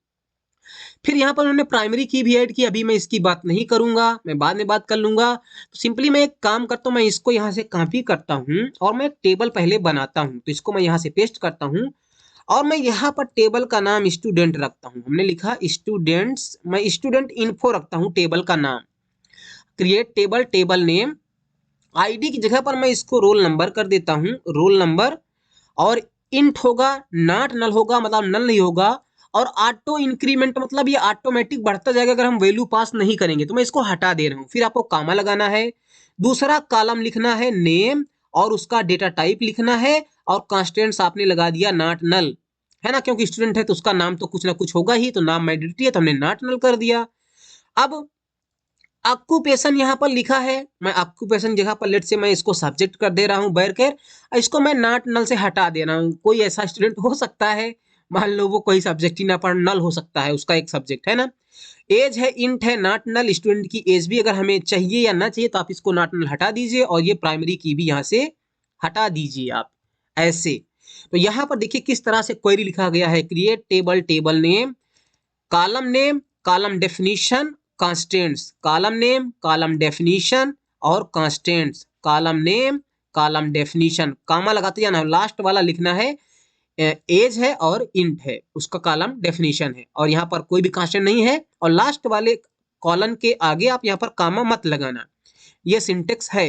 फिर यहाँ पर उन्होंने प्राइमरी की भी ऐड की, अभी मैं इसकी बात नहीं करूंगा, मैं बाद में बात कर लूंगा। तो सिंपली मैं एक काम करता हूँ, मैं इसको यहाँ से कॉपी करता हूँ और मैं एक टेबल पहले बनाता हूँ। तो इसको मैं यहाँ से पेस्ट करता हूँ और मैं यहाँ पर टेबल का नाम स्टूडेंट रखता हूँ। हमने लिखा स्टूडेंट्स, मैं स्टूडेंट इन्फो रखता हूँ टेबल का नाम। Create table, table name, ID की जगह पर मैं इसको रोल नंबर कर देता हूँ, रोल नंबर। और इंट होगा, नॉट नल होगा, मतलब नल नहीं होगा। और ऑटो इंक्रीमेंट मतलब ये ऑटोमेटिक बढ़ता जाएगा अगर हम वैल्यू पास नहीं करेंगे, तो मैं इसको हटा दे रहा हूँ। फिर आपको कामा लगाना है, दूसरा कॉलम लिखना है नेम और उसका डेटा टाइप लिखना है, और कांस्टेंट्स आपने लगा दिया नॉट नल, है ना, क्योंकि स्टूडेंट है तो उसका नाम तो कुछ ना कुछ होगा ही, तो नाम मैंडेटरी है तो हमने नॉट नल कर दिया। अब ऑक्यूपेशन यहाँ पर लिखा है, मैं ऑक्यूपेशन जगह पर लेट से मैं इसको सब्जेक्ट कर दे रहा हूँ बैरकेर, इसको मैं नॉट नल से हटा दे रहा हूँ। कोई ऐसा स्टूडेंट हो सकता है, मान लो वो कोई सब्जेक्ट ही ना पढ़, नल हो सकता है उसका एक सब्जेक्ट, है ना। एज है इंट है, नॉट नल, स्टूडेंट की एज भी अगर हमें चाहिए या ना चाहिए तो आप इसको नॉट नल हटा दीजिए, और ये प्राइमरी की भी यहाँ से हटा दीजिए आप ऐसे। तो यहाँ पर देखिए किस तरह से क्वेरी लिखा गया है, create table, table name, column definition, constants, column name, column definition और constants, column name, column definition, comma लगाते जाना, लास्ट वाला लिखना है एज है और इंट है, उसका कॉलम डेफिनेशन है, और यहाँ पर कोई भी कांस्टेंट नहीं है, और लास्ट वाले कॉलम के आगे आप यहाँ पर कामा मत लगाना। ये सिंटेक्स है,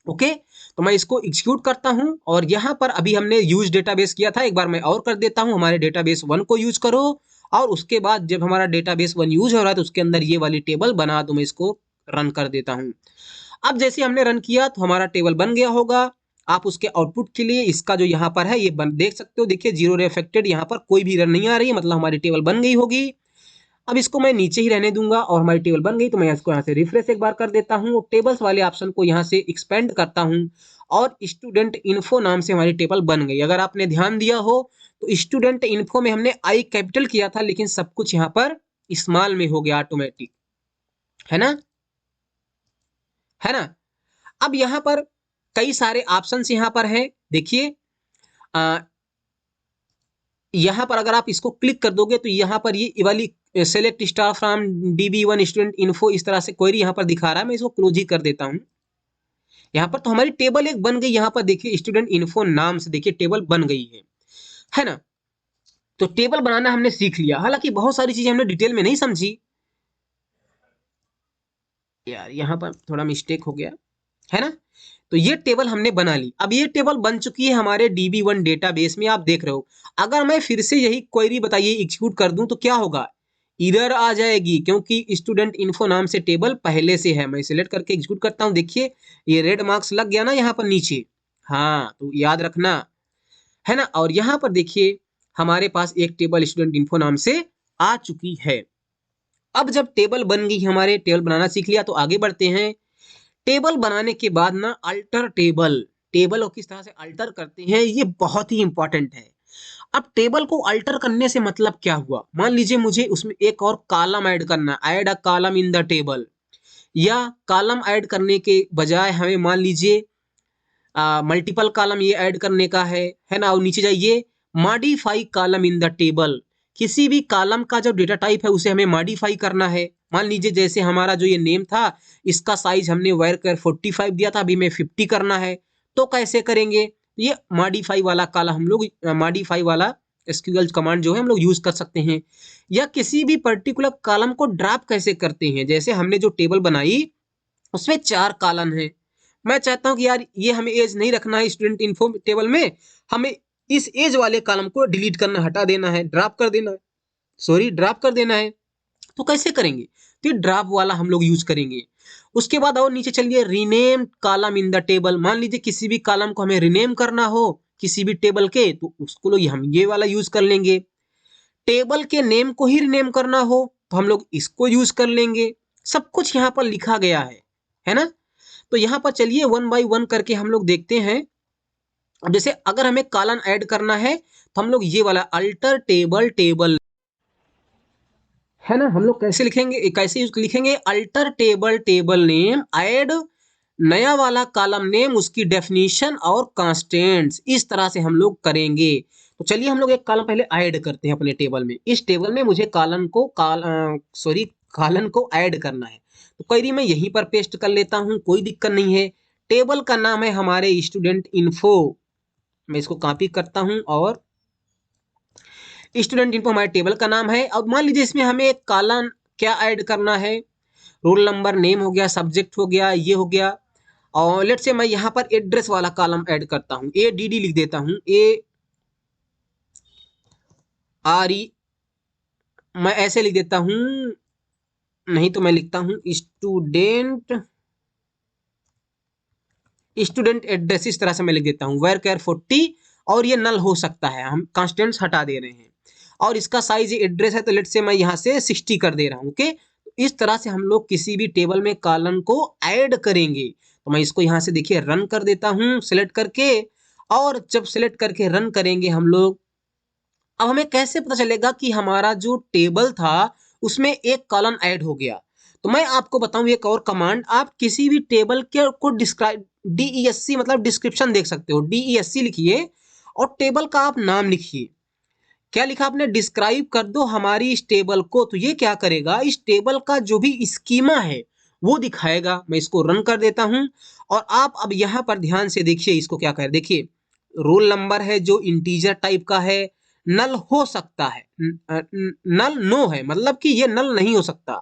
ओके। तो मैं इसको एग्जीक्यूट करता हूं, और यहाँ पर अभी हमने यूज डेटाबेस किया था, एक बार मैं और कर देता हूं, हमारे डेटाबेस 1 को यूज करो, और उसके बाद जब हमारा डेटाबेस 1 यूज हो रहा है तो उसके अंदर ये वाली टेबल बना दो। मैं इसको रन कर देता हूं। अब जैसे हमने रन किया तो हमारा टेबल बन गया होगा। आप उसके आउटपुट के लिए इसका जो यहाँ पर है ये देख सकते हो, देखिए जीरो रे अफेक्टेड, यहाँ पर कोई भी एरर नहीं आ रही है, मतलब हमारी टेबल बन गई होगी। अब इसको मैं नीचे ही रहने दूंगा और हमारी टेबल बन गई। तो मैं इसको यहाँ से रिफ्रेश एक बार कर देता हूँ, टेबल्स वाले ऑप्शन को यहाँ से एक्सपेंड करता हूँ, और स्टूडेंट इन्फो नाम से हमारी टेबल बन गई। अगर आपने ध्यान दिया हो तो स्टूडेंट इन्फो में हमने आई कैपिटल किया था, लेकिन सब कुछ यहाँ पर स्मॉल में हो गया ऑटोमेटिक, है ना, है ना। अब यहाँ पर कई सारे ऑप्शंस यहाँ पर है, देखिए यहाँ पर अगर आप इसको क्लिक कर दोगे तो यहाँ पर ये वाली select star from DB1 student info, इस तरह से क्वेरी यहाँ पर दिखा रहा है। मैं इसको क्लोज ही कर देता हूँ। यहाँ पर तो हमारी टेबल एक बन गई, यहाँ पर देखिए स्टूडेंट इन्फो नाम से देखिए टेबल बन गई है ना। तो टेबल बनाना हमने सीख लिया, हालांकि बहुत सारी चीजें हमने डिटेल में नहीं समझी यार, यहाँ पर थोड़ा मिस्टेक हो गया, है ना। तो ये टेबल हमने बना ली। अब ये टेबल बन चुकी है हमारे DB1 डेटाबेस में, आप देख रहे हो। अगर मैं फिर से यही क्वेरी बताइए एग्जीक्यूट कर दूं तो क्या होगा, इधर आ जाएगी, क्योंकि स्टूडेंट इन्फो नाम से टेबल पहले से है। मैं सिलेक्ट करके एग्जीक्यूट करता हूं, देखिए ये रेड मार्क्स लग गया ना यहाँ पर नीचे, हाँ, तो याद रखना, है ना। और यहाँ पर देखिए हमारे पास एक टेबल स्टूडेंट इन्फो नाम से आ चुकी है। अब जब टेबल बन गई, हमारे टेबल बनाना सीख लिया, तो आगे बढ़ते हैं। टेबल बनाने के बाद ना अल्टर टेबल, टेबल को किस तरह से अल्टर करते हैं ये बहुत ही इंपॉर्टेंट है। अब टेबल को अल्टर करने से मतलब क्या हुआ, मान लीजिए मुझे उसमें एक और कॉलम ऐड करना, add a column in the table, या कॉलम ऐड करने के बजाय हमें मान लीजिए मल्टीपल कॉलम ये ऐड करने का है ना। और नीचे जाइए, modify column in the table, किसी भी कॉलम का जो डेटा टाइप है उसे हमें मॉडिफाई करना है। मान लीजिए जैसे हमारा जो ये नेम था, इसका साइज हमने वायर 45 दिया था, अभी हमें 50 करना है, तो कैसे करेंगे, ये मॉडिफाई वाला कॉलम हम लोग, मॉडिफाई वाला एसक्यूएल कमांड जो है हम लोग यूज कर सकते हैं। या किसी भी पर्टिकुलर कॉलम को ड्रॉप कैसे करते हैं, जैसे हमने जो टेबल बनाई उसमें 4 कॉलम है, मैं चाहता हूं कि यार ये हमें एज नहीं रखना है स्टूडेंट इन्फो टेबल में, हमें इस एज वाले कॉलम को डिलीट करना, हटा देना है, ड्रॉप कर देना है, ड्रॉप कर देना है। तो कैसे करेंगे? तो ये ड्रॉप वाला हम लोग यूज करेंगे। उसके बाद और नीचे चलिए, rename column in the table. मान लीजिए किसी भी कॉलम को हमें रीनेम करना हो किसी भी टेबल के, तो उसको लोग हम ये वाला यूज कर लेंगे। टेबल के नेम को ही रीनेम करना हो तो हम लोग इसको यूज कर लेंगे। सब कुछ यहाँ पर लिखा गया है ना। तो यहाँ पर चलिए वन बाय वन करके हम लोग देखते हैं। अब जैसे अगर हमें कॉलम ऐड करना है तो हम लोग ये वाला अल्टर टेबल टेबल, है ना, हम लोग कैसे लिखेंगे, कैसे लिखेंगे, alter table table name, add नया वाला कॉलम नेम, उसकी डेफिनेशन और कांस्टेंट्स, इस तरह से हम लोग करेंगे। तो चलिए हम लोग एक कॉलम पहले ऐड करते हैं अपने टेबल में। इस टेबल में मुझे कॉलम को ऐड करना है। तो क्वेरी मैं यहीं पर पेस्ट कर लेता हूं, कोई दिक्कत नहीं है। टेबल का नाम है हमारे स्टूडेंट इन्फो, मैं इसको कॉपी करता हूं और स्टूडेंट इन्फो हमारे टेबल का नाम है। अब मान लीजिए इसमें हमें एक कॉलम क्या ऐड करना है, रोल नंबर, नेम हो गया, सब्जेक्ट हो गया, ये हो गया। और लेट से मैं यहाँ पर एड्रेस वाला कॉलम ऐड करता हूँ, ADD लिख देता हूँ, ARE, मैं ऐसे लिख देता हूँ, नहीं तो मैं लिखता हूँ स्टूडेंट एड्रेस, इस तरह से मैं लिख देता हूँ वेयर केयर 40। और ये नल हो सकता है, हम कॉन्स्टेंट्स हटा दे रहे हैं। और इसका साइज एड्रेस है तो लेट से मैं यहाँ से 60 कर दे रहा हूँ। ओके, इस तरह से हम लोग किसी भी टेबल में कॉलम को ऐड करेंगे। तो मैं इसको यहाँ से देखिए रन कर देता हूँ सिलेक्ट करके। और जब सिलेक्ट करके रन करेंगे हम लोग, अब हमें कैसे पता चलेगा कि हमारा जो टेबल था उसमें एक कॉलम ऐड हो गया? तो मैं आपको बताऊं एक और कमांड, आप किसी भी टेबल के को डिस्क्राइब, DESC मतलब डिस्क्रिप्शन देख सकते हो, DESC लिखिए और टेबल का आप नाम लिखिए। क्या लिखा आपने? डिस्क्राइब कर दो हमारी इस टेबल को। तो ये क्या करेगा, इस टेबल का जो भी स्कीमा है वो दिखाएगा। मैं इसको रन कर देता हूं और आप अब यहां पर ध्यान से देखिए इसको क्या कर, देखिए रोल नंबर है जो इंटीजर टाइप का है, नल हो सकता है, नल नो है, मतलब कि ये नल नहीं हो सकता,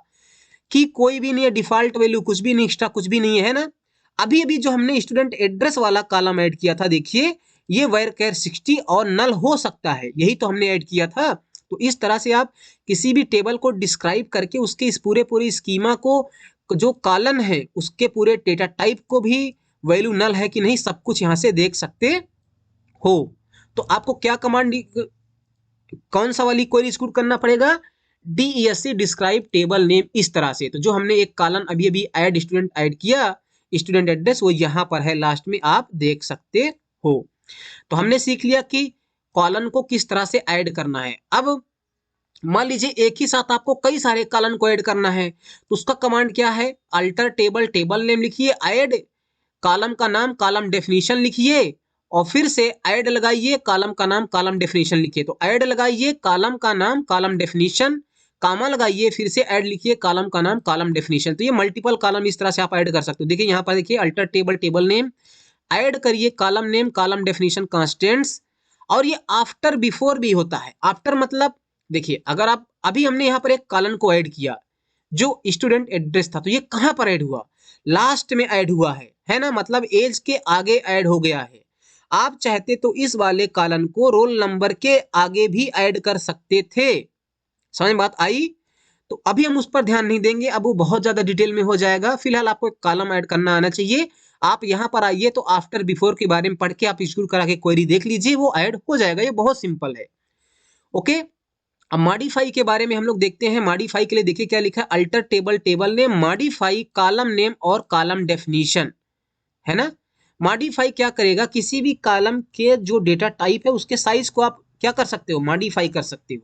कि कोई भी नहीं है, डिफॉल्ट वैल्यू कुछ भी नहीं, एक्स्ट्रा कुछ भी नहीं है ना। अभी अभी जो हमने स्टूडेंट एड्रेस वाला कॉलम ऐड किया था, देखिए ये वेयर केयर 60 और नल हो सकता है, यही तो हमने ऐड किया था। तो इस तरह से आप किसी भी टेबल को डिस्क्राइब करके उसके इस पूरे स्कीमा को, जो कॉलम है उसके पूरे डेटा टाइप को भी, वैल्यू नल है कि नहीं, सब कुछ यहाँ से देख सकते हो। तो आपको क्या कमांड, कौन सा वाली क्वेरी एक्सिक्यूट करना पड़ेगा? DESC डिस्क्राइब टेबल नेम, इस तरह से। तो जो हमने एक कॉलम अभी अभी ऐड किया, स्टूडेंट एड्रेस, वो यहाँ पर है लास्ट में, आप देख सकते हो। तो हमने सीख लिया कि कॉलम को किस तरह से ऐड करना है। अब मान लीजिए एक ही साथ आपको कई सारे कॉलम को ऐड करना है, तो उसका कमांड क्या है? अल्टर टेबल टेबल नेम लिखिए, ऐड कॉलम का नाम, कॉलम डेफिनेशन लिखिए और फिर से ऐड लगाइए, कॉलम का नाम, कॉलम डेफिनेशन लिखिए। तो ऐड लगाइए, कॉलम का नाम, कॉलम डेफिनेशन, कामा लगाइए, फिर से ऐड लिखिए, कॉलम का नाम, कॉलम डेफिनेशन। तो ये मल्टीपल कॉलम इस तरह से आप ऐड कर सकते हो। देखिए यहाँ पर देखिए alter table table name, add करिए column name, column definition, constants. और ये आफ्टर बिफोर भी होता है। आफ्टर मतलब देखिए अगर आप, अभी हमने यहाँ पर एक कॉलम को ऐड किया जो स्टूडेंट एड्रेस था, तो ये कहाँ पर ऐड हुआ? लास्ट में ऐड हुआ है ना, मतलब एज के आगे ऐड हो गया है। आप चाहते तो इस वाले कॉलम को रोल नंबर के आगे भी ऐड कर सकते थे। समझ में बात आई? तो अभी हम उस पर ध्यान नहीं देंगे, अब वो बहुत ज्यादा डिटेल में हो जाएगा। फिलहाल आपको एक कॉलम ऐड करना आना चाहिए। आप यहाँ पर आइए तो आफ्टर बिफोर के बारे में पढ़ के आप स्क्रूल करा के क्वेरी देख लीजिए, वो ऐड हो जाएगा। ये बहुत सिंपल है। ओके, अब मॉडिफाई के बारे में हम लोग देखते हैं। मॉडिफाई के लिए देखिए क्या लिखा है, alter table table name, modify column name और कॉलम डेफिनेशन, है ना। मॉडिफाई क्या करेगा, किसी भी कॉलम के जो डेटा टाइप है उसके साइज को आप क्या कर सकते हो, मॉडिफाई कर सकते हो।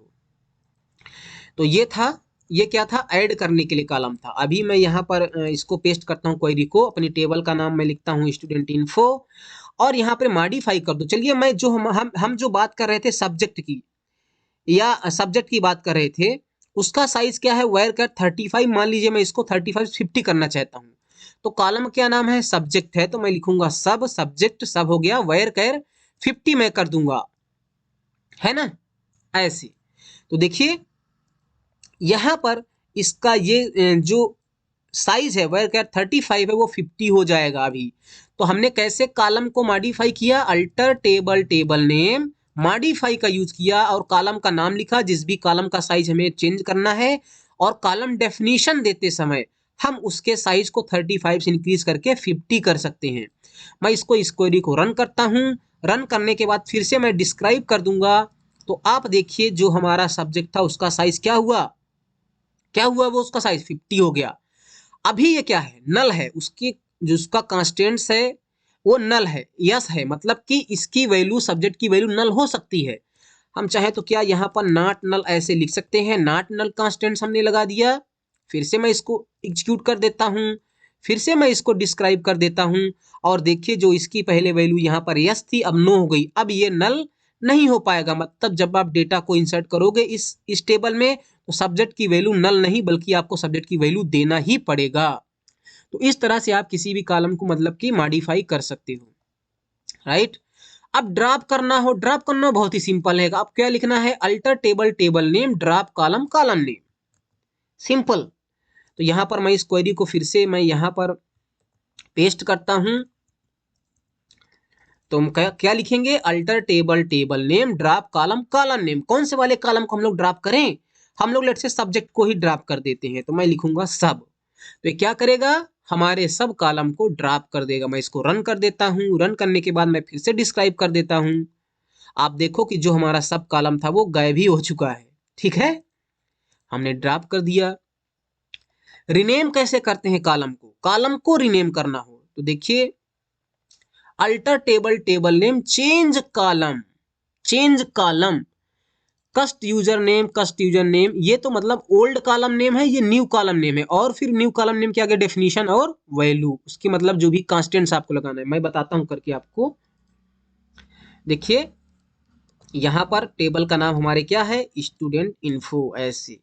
तो ये था, ये क्या था, ऐड करने के लिए कॉलम था। अभी मैं यहाँ पर इसको पेस्ट करता हूँ क्वेरी को, अपनी टेबल का नाम मैं लिखता हूँ स्टूडेंट इन्फो और यहाँ पर मॉडिफाई कर दो। चलिए मैं जो हम जो बात कर रहे थे सब्जेक्ट की, या सब्जेक्ट की बात कर रहे थे, उसका साइज क्या है, वेयर कर 35। मान लीजिए मैं इसको 35 50 करना चाहता हूँ। तो कॉलम क्या नाम है, सब्जेक्ट है, तो मैं लिखूंगा सब सब्जेक्ट, सब हो गया, वेयर कर 50 मैं कर दूंगा, है ना, ऐसे। तो देखिए यहां पर इसका ये जो साइज है वेयर कर 35 है वो 50 हो जाएगा अभी। तो हमने कैसे कॉलम को मॉडिफाई किया, alter table table name, modify का यूज किया और कॉलम का नाम लिखा, जिस भी कॉलम का साइज हमें चेंज करना है, और कॉलम डेफिनेशन देते समय हम उसके साइज को 35 से इंक्रीज करके 50 कर सकते हैं। मैं इसको इस क्वेरी को रन करता हूँ। रन करने के बाद फिर से मैं डिस्क्राइब कर दूंगा। तो आप देखिए जो हमारा सब्जेक्ट था उसका साइज क्या हुआ, वो उसका साइज 50 हो गया। अभी ये क्या है, नल है, उसकी जो उसका कांस्टेंट्स है वो नल है, यस है, मतलब कि इसकी वैल्यू, सब्जेक्ट की वैल्यू नल हो सकती है। हम चाहे तो क्या यहाँ पर नॉट नल ऐसे लिख सकते हैं, नॉट नल कांस्टेंट्स हमने लगा दिया। फिर से मैं इसको एग्जीक्यूट कर देता हूँ, फिर से मैं इसको डिस्क्राइब कर देता हूँ, और देखिए जो इसकी पहले वैल्यू यहाँ पर यस थी अब नो हो गई। अब ये नल नहीं हो पाएगा, मतलब जब आप डेटा को इंसर्ट करोगे इस टेबल में, तो सब्जेक्ट की वैल्यू नल नहीं बल्कि आपको सब्जेक्ट की वैल्यू देना ही पड़ेगा। तो इस तरह से आप किसी भी कॉलम को मतलब कि मॉडिफाई कर सकते हो, राइट। अब ड्रॉप करना हो, ड्रॉप करना बहुत ही सिंपल है। आप क्या लिखना है, alter table table name drop column column name, simple. तो यहां पर मैं इस क्वेरी को फिर से मैं यहां पर पेस्ट करता हूं। तो हम क्या लिखेंगे, alter table table name drop column column name. कौन से वाले कॉलम को हम लोग ड्रॉप करें, हम लोग लेट से सब्जेक्ट को ही ड्रॉप कर देते हैं, तो मैं लिखूंगा सब। तो ये क्या करेगा, हमारे सब कॉलम को ड्रॉप कर देगा। मैं इसको रन कर देता हूँ। रन करने के बाद मैं फिर से डिस्क्राइब कर देता हूँ। आप देखो कि जो हमारा सब कॉलम था वो गायब ही हो चुका है, ठीक है, हमने ड्रॉप कर दिया। रिनेम कैसे करते हैं कॉलम को, कॉलम को रिनेम करना हो तो देखिए, alter table table name change column, change column, कस्ट यूजर नेम, ये तो मतलब ओल्ड कॉलम नेम है, ये न्यू कॉलम नेम है, और फिर न्यू कॉलम नेम के आगे डेफिनेशन और वैल्यू, उसकी मतलब जो भी कांस्टेंट्स आपको लगाना है, मैं बताता हूं करके आपको। देखिए यहां पर टेबल का नाम हमारे क्या है, स्टूडेंट इन्फो, ऐसे।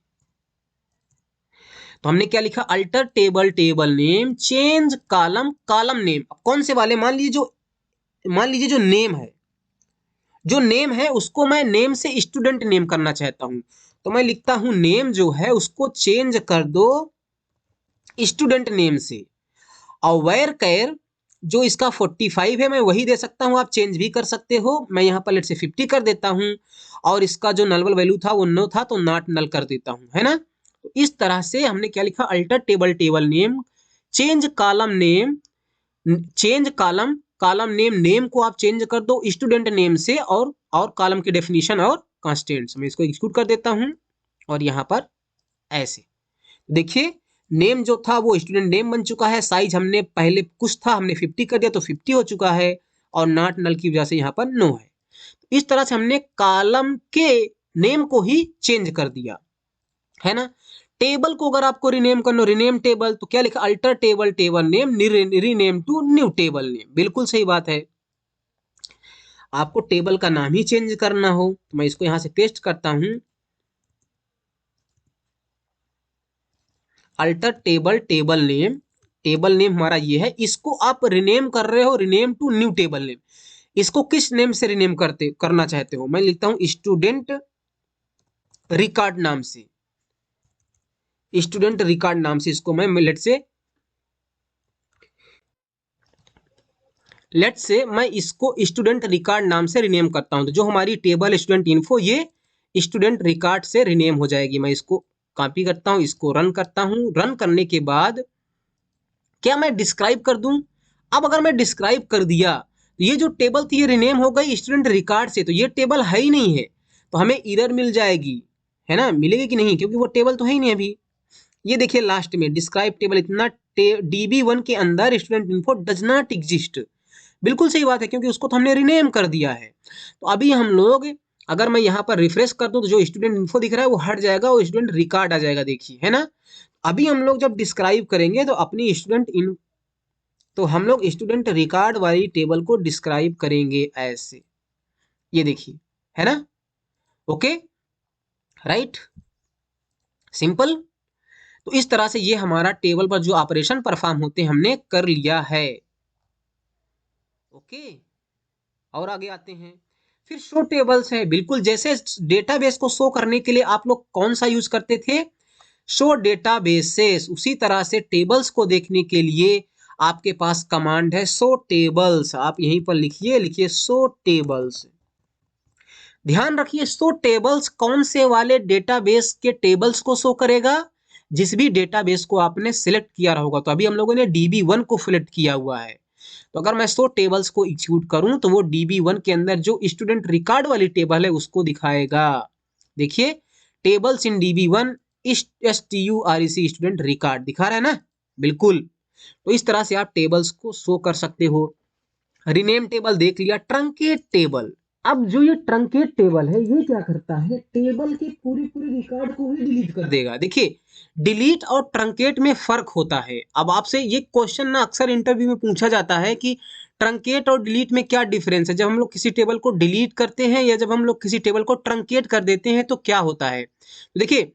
तो हमने क्या लिखा, alter table table name change column column name. अब कौन से वाले, मान लीजिए जो नेम है, जो नेम है उसको मैं नेम से स्टूडेंट नेम करना चाहता हूं, तो मैं लिखता हूं नेम जो है उसको चेंज कर दो स्टूडेंट नेम से। और वेयर कैर जो इसका 45 है मैं वही दे सकता हूं, आप चेंज भी कर सकते हो। मैं यहाँ पर लेट से 50 कर देता हूं, और इसका जो नलवल वैल्यू था वो नो था तो नॉट नल कर देता हूं, है ना। तो इस तरह से हमने क्या लिखा, alter table table name change column name, change column column name, name को आप चेंज कर दो स्टूडेंट नेम से, और कॉलम की डेफिनेशन और कांस्टेंट्स। मैं इसको एग्जीक्यूट कर देता हूं, और यहाँ पर ऐसे देखिए नेम जो था वो स्टूडेंट नेम बन चुका है। साइज हमने पहले कुछ था, हमने 50 कर दिया तो 50 हो चुका है, और नॉट नल की वजह से यहाँ पर नो है। इस तरह से हमने कॉलम के नेम को ही चेंज कर दिया, है ना। टेबल को अगर आपको रिनेम करना, रिनेम टेबल, तो क्या लिखा, alter table table name rename to new table name, बिल्कुल सही बात है। आपको टेबल का नाम ही चेंज करना हो तो मैं इसको यहां से पेस्ट करता हूं, alter table table name, table name हमारा ये है, इसको आप रिनेम कर रहे हो, rename to new table name. इसको किस नेम से रिनेम करना चाहते हो, मैं लिखता हूं स्टूडेंट रिकॉर्ड नाम से, स्टूडेंट रिकॉर्ड नाम से इसको मैं लेट से मैं इसको स्टूडेंट रिकॉर्ड नाम से रिनेम करता हूं। तो जो हमारी टेबल स्टूडेंट इन्फो ये स्टूडेंट रिकॉर्ड से रिनेम हो जाएगी। मैं इसको कॉपी करता हूं, इसको रन करता हूं। रन करने के बाद क्या मैं डिस्क्राइब कर दूं, अब अगर मैं डिस्क्राइब कर दिया तो ये जो टेबल थी ये रिनेम हो गई स्टूडेंट रिकॉर्ड से, तो ये टेबल है ही नहीं है, तो हमें एरर मिल जाएगी, है ना, मिलेगी कि नहीं, क्योंकि वो टेबल तो है ही नहीं अभी। ये देखिए लास्ट में डिस्क्राइब टेबल इतना, DB1 के अंदर student info does not exist, बिल्कुल सही बात है, क्योंकि उसको तो हमने रिनेम कर दिया है। तो अभी हम लोग, अगर मैं यहाँ पर रिफ्रेश कर दूं तो जो स्टूडेंट इन्फो दिख रहा है वो हट जाएगा, वो स्टूडेंट रिकॉर्ड आ जाएगा, देखिए, है ना। अभी हम लोग जब डिस्क्राइब करेंगे तो अपनी तो हम लोग स्टूडेंट रिकॉर्ड वाली टेबल को डिस्क्राइब करेंगे ऐसे, ये देखिए, है ना, ओके, राइट, सिंपल। तो इस तरह से ये हमारा टेबल पर जो ऑपरेशन परफॉर्म होते हैं हमने कर लिया है, ओके। और आगे आते हैं, फिर शो टेबल्स है, बिल्कुल जैसे डेटाबेस को शो करने के लिए आप लोग कौन सा यूज करते थे, शो डेटाबेसेस, उसी तरह से टेबल्स को देखने के लिए आपके पास कमांड है शो टेबल्स। आप यहीं पर लिखिए, शो टेबल्स। ध्यान रखिए, शो टेबल्स कौन से वाले डेटाबेस के टेबल्स को शो करेगा? जिस भी डेटाबेस को आपने सिलेक्ट किया होगा। तो अभी हम लोगों ने DB1 को सिलेक्ट किया हुआ है, तो अगर मैं शो टेबल्स को एग्जीक्यूट करूं तो वो DB1 के अंदर जो स्टूडेंट रिकॉर्ड वाली टेबल है उसको दिखाएगा। देखिए, टेबल्स इन DB1 STUREC स्टूडेंट रिकॉर्ड दिखा रहा है ना, बिल्कुल। तो इस तरह से आप टेबल्स को शो कर सकते हो। रीनेम टेबल देख लिया। ट्रंकेट टेबल, अब जो ये ट्रंकेट टेबल है ये क्या करता है, टेबल के पूरी पूरी रिकॉर्ड को ही डिलीट कर देगा। देखिए, डिलीट और ट्रंकेट में फर्क होता है। अब आपसे ये क्वेश्चन ना अक्सर इंटरव्यू में पूछा जाता है कि ट्रंकेट और डिलीट में क्या डिफरेंस है, जब हम लोग किसी टेबल को डिलीट करते हैं या जब हम लोग किसी टेबल को ट्रंकेट कर देते हैं तो क्या होता है। तो देखिए,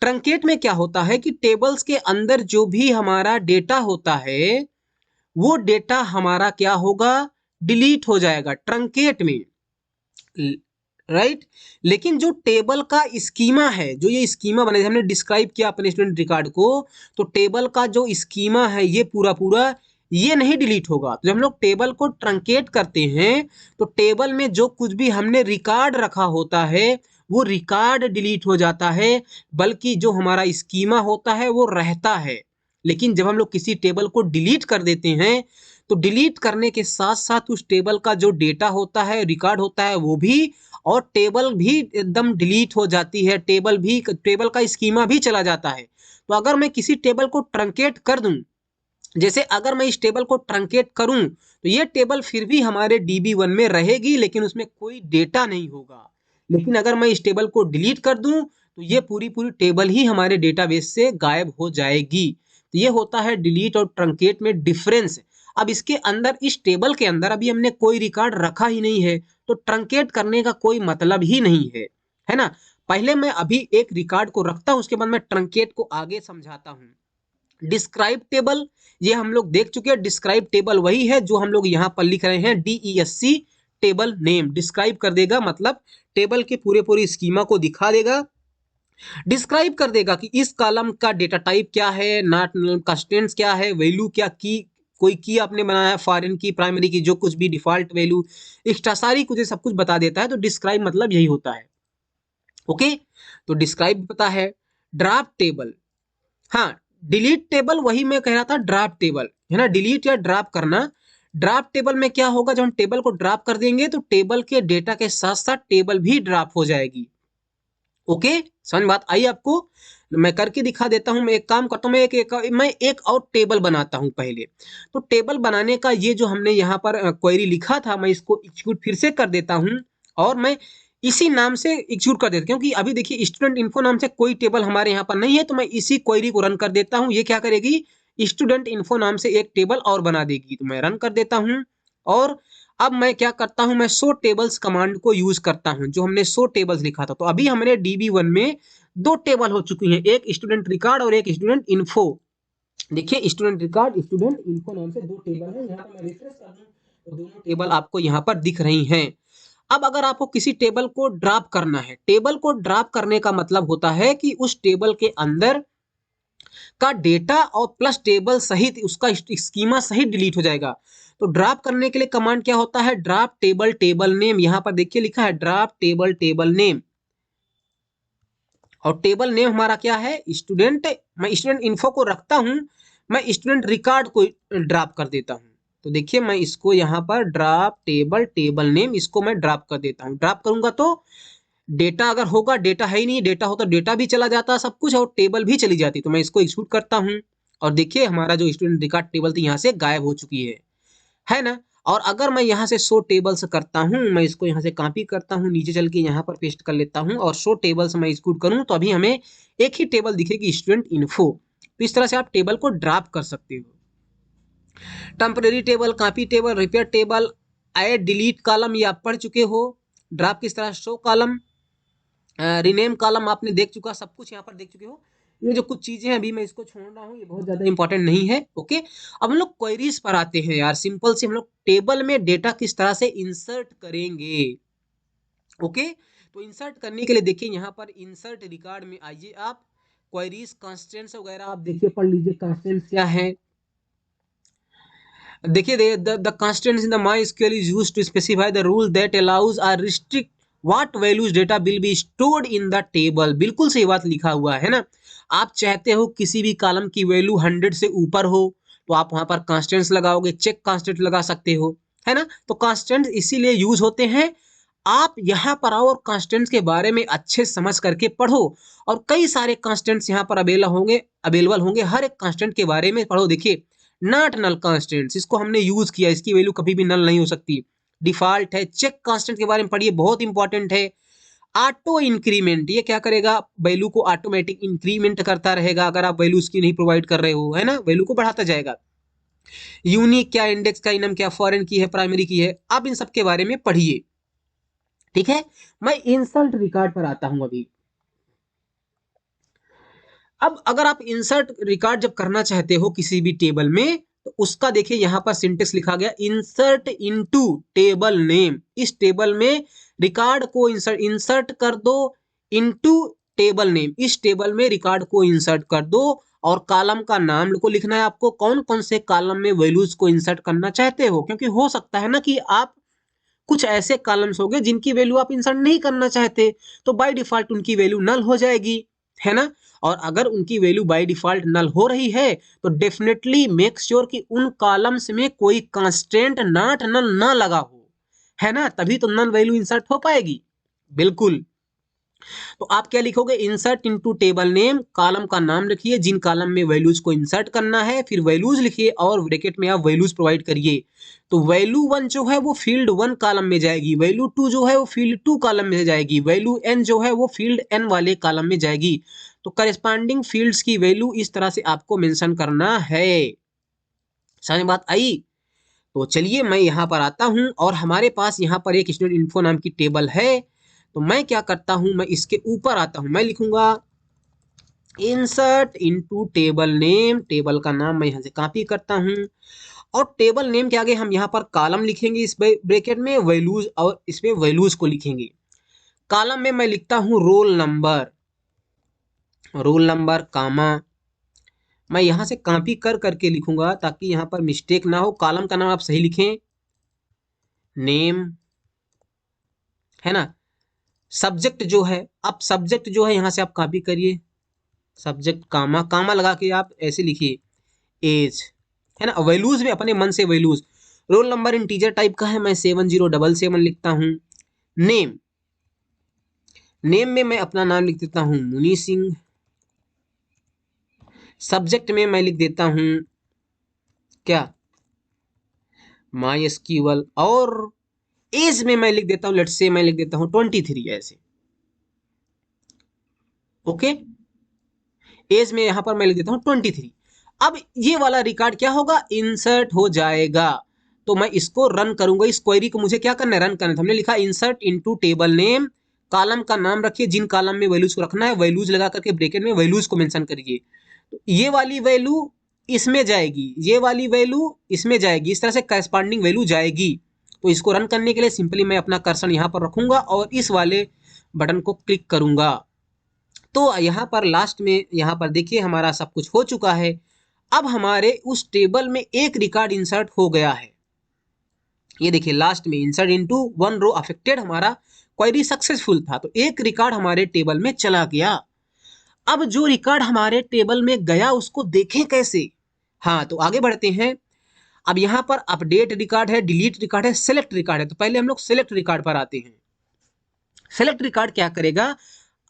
ट्रंकेट में क्या होता है कि टेबल्स के अंदर जो भी हमारा डेटा होता है वो डेटा हमारा क्या होगा, डिलीट हो जाएगा ट्रंकेट में, राइट। लेकिन जो टेबल का स्कीमा है, जो ये स्कीमा बने हमने डिस्क्राइब किया अपने स्टूडेंट रिकॉर्ड को, तो टेबल का जो स्कीमा है ये पूरा पूरा ये नहीं डिलीट होगा। तो जब हम लोग टेबल को ट्रंकेट करते हैं तो टेबल में जो कुछ भी हमने रिकॉर्ड रखा होता है वो रिकॉर्ड डिलीट हो जाता है, बल्कि जो हमारा स्कीमा होता है वो रहता है। लेकिन जब हम लोग किसी टेबल को डिलीट कर देते हैं तो डिलीट करने के साथ साथ उस टेबल का जो डेटा होता है, रिकॉर्ड होता है, वो भी, और टेबल भी एकदम डिलीट हो जाती है, टेबल का स्कीमा भी चला जाता है। तो अगर मैं किसी टेबल को ट्रंकेट कर दूं, जैसे अगर मैं इस टेबल को ट्रंकेट करूं तो ये टेबल फिर भी हमारे DB1 में रहेगी लेकिन उसमें कोई डेटा नहीं होगा। लेकिन अगर मैं इस टेबल को डिलीट कर दूं तो ये पूरी पूरी टेबल ही हमारे डेटाबेस से गायब हो जाएगी। तो ये होता है डिलीट और ट्रंकेट में डिफरेंस। अब इसके अंदर, इस टेबल के अंदर अभी हमने कोई रिकॉर्ड रखा ही नहीं है तो ट्रंकेट करने का कोई मतलब ही नहीं है ना। पहले मैं अभी एक रिकॉर्ड को रखता हूं, उसके बाद मैं ट्रंकेट को आगे समझाता हूं। डिस्क्राइब टेबल, ये हम लोग देख चुके हैं। डिस्क्राइब टेबल वही है जो हम लोग यहाँ पर लिख रहे हैं, DESC टेबल नेम। डिस्क्राइब कर देगा मतलब टेबल के पूरे पूरी स्कीमा को दिखा देगा। डिस्क्राइब कर देगा कि इस कॉलम का डेटा टाइप क्या है, नॉट कंस्टेंट्स क्या है, वैल्यू क्या, की कोई की आपने बनाया है, फॉरेन की, प्राइमरी की, जो कुछ भी डिफॉल्ट वैल्यू, एक्स्ट्रा सारी कुछ सब कुछ बता देता है। तो डिस्क्राइब मतलब यही होता है। ओके, तो डिस्क्राइब पता है। ड्राफ्ट टेबल, हाँ, डिलीट टेबल वही मैं कह रहा था, ड्राफ्ट टेबल है ना, डिलीट या ड्राफ्ट करना। ड्राफ्ट टेबल में क्या होगा, जब हम टेबल को ड्राफ्ट कर देंगे तो टेबल के डेटा के साथ साथ टेबल भी ड्राफ्ट हो जाएगी। ओके, समझ बात आई आपको? मैं करके दिखा देता हूं। मैं एक काम करता हूं, मैं एक और टेबल बनाता हूं पहले। तो टेबल बनाने का ये जो हमने यहाँ पर क्वेरी लिखा था, मैं इसको एग्जीक्यूट फिर से कर देता हूं और मैं इसी नाम से एग्जीक्यूट कर देता हूं, क्योंकि अभी देखिए स्टूडेंट इन्फो नाम से कोई टेबल हमारे यहाँ पर नहीं है। तो मैं इसी क्वेरी को रन कर देता हूँ। ये क्या करेगी, स्टूडेंट इन्फो नाम से एक टेबल और बना देगी। तो मैं रन कर देता हूँ और अब मैं क्या करता हूं, मैं शो टेबल्स कमांड को यूज करता हूं, जो हमने शो टेबल्स लिखा था। तो अभी हमारे DB1 में दो टेबल हो चुकी हैं, एक स्टूडेंट रिकॉर्ड और एक स्टूडेंट इन्फो। देखिए, स्टूडेंट रिकॉर्ड, स्टूडेंट इन्फो नाम से दो टेबल है। यहाँ पर मैं रिफ्रेश कर दूं तो दोनों टेबल आपको यहाँ पर दिख रही हैं। अब अगर आपको किसी टेबल को ड्रॉप करना है, टेबल को ड्रॉप करने का मतलब होता है कि उस टेबल के अंदर का डेटा और प्लस टेबल सहित उसका स्कीमा सहित डिलीट हो जाएगा। तो ड्रॉप करने के लिए कमांड क्या होता है, ड्रॉप टेबल टेबल नेम। यहां पर देखिए लिखा है ड्रॉप टेबल टेबल नेम, और टेबल नेम हमारा क्या है, स्टूडेंट। मैं स्टूडेंट इन्फो को रखता हूं, मैं स्टूडेंट रिकॉर्ड को ड्रॉप कर देता हूं। तो देखिए, मैं इसको यहाँ पर ड्रॉप टेबल टेबल नेम, इसको मैं ड्रॉप कर देता हूँ। ड्रॉप करूंगा तो डेटा अगर होगा, डेटा है ही नहीं, डेटा होता डेटा भी चला जाता सब कुछ और टेबल भी चली जाती। तो मैं इसको एग्जीक्यूट करता हूँ और देखिए हमारा जो स्टूडेंट रिकॉर्ड टेबल थी यहाँ से गायब हो चुकी है ना। और अगर मैं यहाँ से शो टेबल्स करता हूँ, मैं इसको यहाँ से कॉपी करता हूँ, नीचे चल के यहाँ पर पेस्ट कर लेता हूँ और शो टेबल्स मैं एग्जीक्यूट करूँ तो अभी हमें एक ही टेबल दिखेगी, स्टूडेंट इन्फो। तो इस तरह से आप टेबल को ड्रॉप कर सकते हो। Temporary table, copy table, repair table, add delete column ये आप पढ़ चुके हो। ड्रॉप किस तरह, शो कॉलम, रीनेम कॉलम आपने देख चुका, सब कुछ यहाँ पर देख चुके हो। ये जो कुछ चीजें हैं अभी मैं इसको छोड़ रहा हूँ, ये बहुत ज्यादा इंपॉर्टेंट नहीं है। ओके, अब हम लोग क्वेरीज पर आते हैं यार। सिंपल से हम लोग टेबल में डेटा किस तरह से इंसर्ट करेंगे। ओके, तो इंसर्ट करने के लिए देखिए यहाँ पर इंसर्ट रिकॉर्ड में आइए आप, क्वेरीज कंस्टेंट्स वगैरह आप देखिए पढ़ लीजिए, कंस्टेंट्स क्या है। देखिए, the constants in the MySQL is used to specify the rule that allows or restrict what values data will be stored in the table. बिल्कुल सही बात लिखा हुआ है ना। आप चाहते हो किसी भी कॉलम की वैल्यू 100 से ऊपर हो तो आप वहां पर कांस्टेंट्स लगाओगे, चेक कांस्टेंट लगा सकते हो, है ना। तो कांस्टेंट्स इसीलिए यूज होते हैं। आप यहाँ पर आओ और कांस्टेंट्स के बारे में अच्छे समझ करके पढ़ो, और कई सारे कांस्टेंट्स यहाँ पर अवेलेबल होंगे। हर एक कांस्टेंट के बारे में पढ़ो। देखिए, नॉट नल कांस्टेंट्स, इसको हमने यूज किया, इसकी वैल्यू कभी भी नल नहीं हो सकती, डिफॉल्ट है। चेक कांस्टेंट के बारे में पढ़िए, बहुत इंपॉर्टेंट है। ऑटो इंक्रीमेंट, ये क्या करेगा, वैल्यू को ऑटोमेटिक इंक्रीमेंट करता रहेगा अगर आप वैल्यू उसकी नहीं प्रोवाइड कर रहे हो, है ना, वैल्यू को बढ़ाता जाएगा। यूनिक क्या, इंडेक्स का इनम क्या, फॉरेन की है, प्राइमरी की है, आप इन सब के बारे में पढ़िए। ठीक है, मैं इंसर्ट रिकॉर्ड पर आता हूं अभी। अब अगर आप इंसर्ट रिकॉर्ड जब करना चाहते हो किसी भी टेबल में, तो उसका देखिए यहां पर सिंटेक्स लिखा गया, इंसर्ट इनटू टेबल नेम। इस टेबल में रिकॉर्ड को इंसर्ट कर दो इनटू टेबल नेम, इस टेबल में रिकॉर्ड को इंसर्ट कर दो, और कॉलम का नाम को लिखना है आपको, कौन कौन से कॉलम में वैल्यूज को इंसर्ट करना चाहते हो। क्योंकि हो सकता है ना कि आप कुछ ऐसे कॉलम्स होंगे जिनकी वैल्यू आप इंसर्ट नहीं करना चाहते, तो बाय डिफॉल्ट उनकी वैल्यू नल हो जाएगी, है ना। और अगर उनकी वैल्यू बाय डिफॉल्ट नल हो रही है तो डेफिनेटली मेक श्योर कि उन कॉलम्स में कोई कांस्टेंट नॉट नल ना लगा हो, है ना, तभी तो नल वैल्यू इंसर्ट हो पाएगी। बिल्कुल। तो आप क्या लिखोगे, insert into table name, column का नाम लिखिए जिन कॉलम में वैल्यूज को इंसर्ट करना है, फिर वैल्यूज लिखिए और ब्रैकेट में आप वैल्यूज प्रोवाइड करिए। तो वैल्यू 1 जो है वो फील्ड 1 कॉलम में जाएगी, वैल्यू 2 जो है वो फील्ड 2 कॉलम में जाएगी, वैल्यू n जो है वो फील्ड n वाले कॉलम में जाएगी। तो करस्पॉन्डिंग फील्ड्स की वैल्यू इस तरह से आपको मेंशन करना है। समझ बात आई। तो चलिए मैं यहाँ पर आता हूँ, और हमारे पास यहाँ पर एक स्टूडेंट इन्फो नाम की टेबल है। तो मैं क्या करता हूँ, मैं इसके ऊपर आता हूँ, मैं लिखूंगा insert into table name, table का नाम मैं यहाँ से कॉपी करता हूँ, और टेबल नेम के आगे हम यहाँ पर कॉलम लिखेंगे, इस ब्रैकेट में वैल्यूज, और इसमें वैल्यूज को लिखेंगे। कॉलम में मैं लिखता हूँ रोल नंबर, रोल नंबर कामा, मैं यहाँ से कॉपी कर करके लिखूंगा ताकि यहाँ पर मिस्टेक ना हो। कॉलम का नाम आप सही लिखें, नेम, है ना। सब्जेक्ट जो है, अब सब्जेक्ट जो है यहाँ से आप कॉपी करिए, सब्जेक्ट कामा, कामा लगा के आप ऐसे लिखिए, एज, है ना। वैल्यूज में अपने मन से values, roll number integer type का है, मैं 7077 लिखता हूँ। नेम, नेम में मैं अपना नाम लिख देता हूँ मुनी सिंह। सब्जेक्ट में मैं लिख देता हूँ क्या, MySQL, और एज में मैं लिख देता हूँ, लेट्स से मैं लिख देता हूँ 23 ऐसे। ओके, एज में यहां पर मैं लिख देता हूँ 23। अब ये वाला रिकॉर्ड क्या होगा, इंसर्ट हो जाएगा। तो मैं इसको रन करूंगा, इस क्वेरी को मुझे क्या करना है, रन करना है। हमने लिखा insert into table name, column का नाम रखिए, जिन कॉलम में वैल्यूज को रखना है वैल्यूज लगा करके ब्रैकेट में वैल्यूज को मेंशन करिए। तो ये वाली वैल्यू इसमें जाएगी, ये वाली वैल्यू इसमें जाएगी, इस तरह से करस्पॉन्डिंग वैल्यू जाएगी। तो इसको रन करने के लिए सिंपली मैं अपना कर्सर यहाँ पर रखूंगा और इस वाले बटन को क्लिक करूंगा। तो यहाँ पर लास्ट में यहाँ पर देखिए हमारा सब कुछ हो चुका है। अब हमारे उस टेबल में एक रिकॉर्ड इंसर्ट हो गया है, ये देखिए लास्ट में इंसर्ट इनटू 1 रो अफेक्टेड, हमारा क्वेरी सक्सेसफुल था। तो एक रिकॉर्ड हमारे टेबल में चला गया। अब जो रिकॉर्ड हमारे टेबल में गया उसको देखें कैसे। हाँ, तो आगे बढ़ते हैं। अब यहाँ पर अपडेट रिकॉर्ड है, डिलीट रिकॉर्ड है, सेलेक्ट रिकॉर्ड है। तो पहले हम लोग सेलेक्ट रिकॉर्ड पर आते हैं। सेलेक्ट रिकॉर्ड क्या करेगा,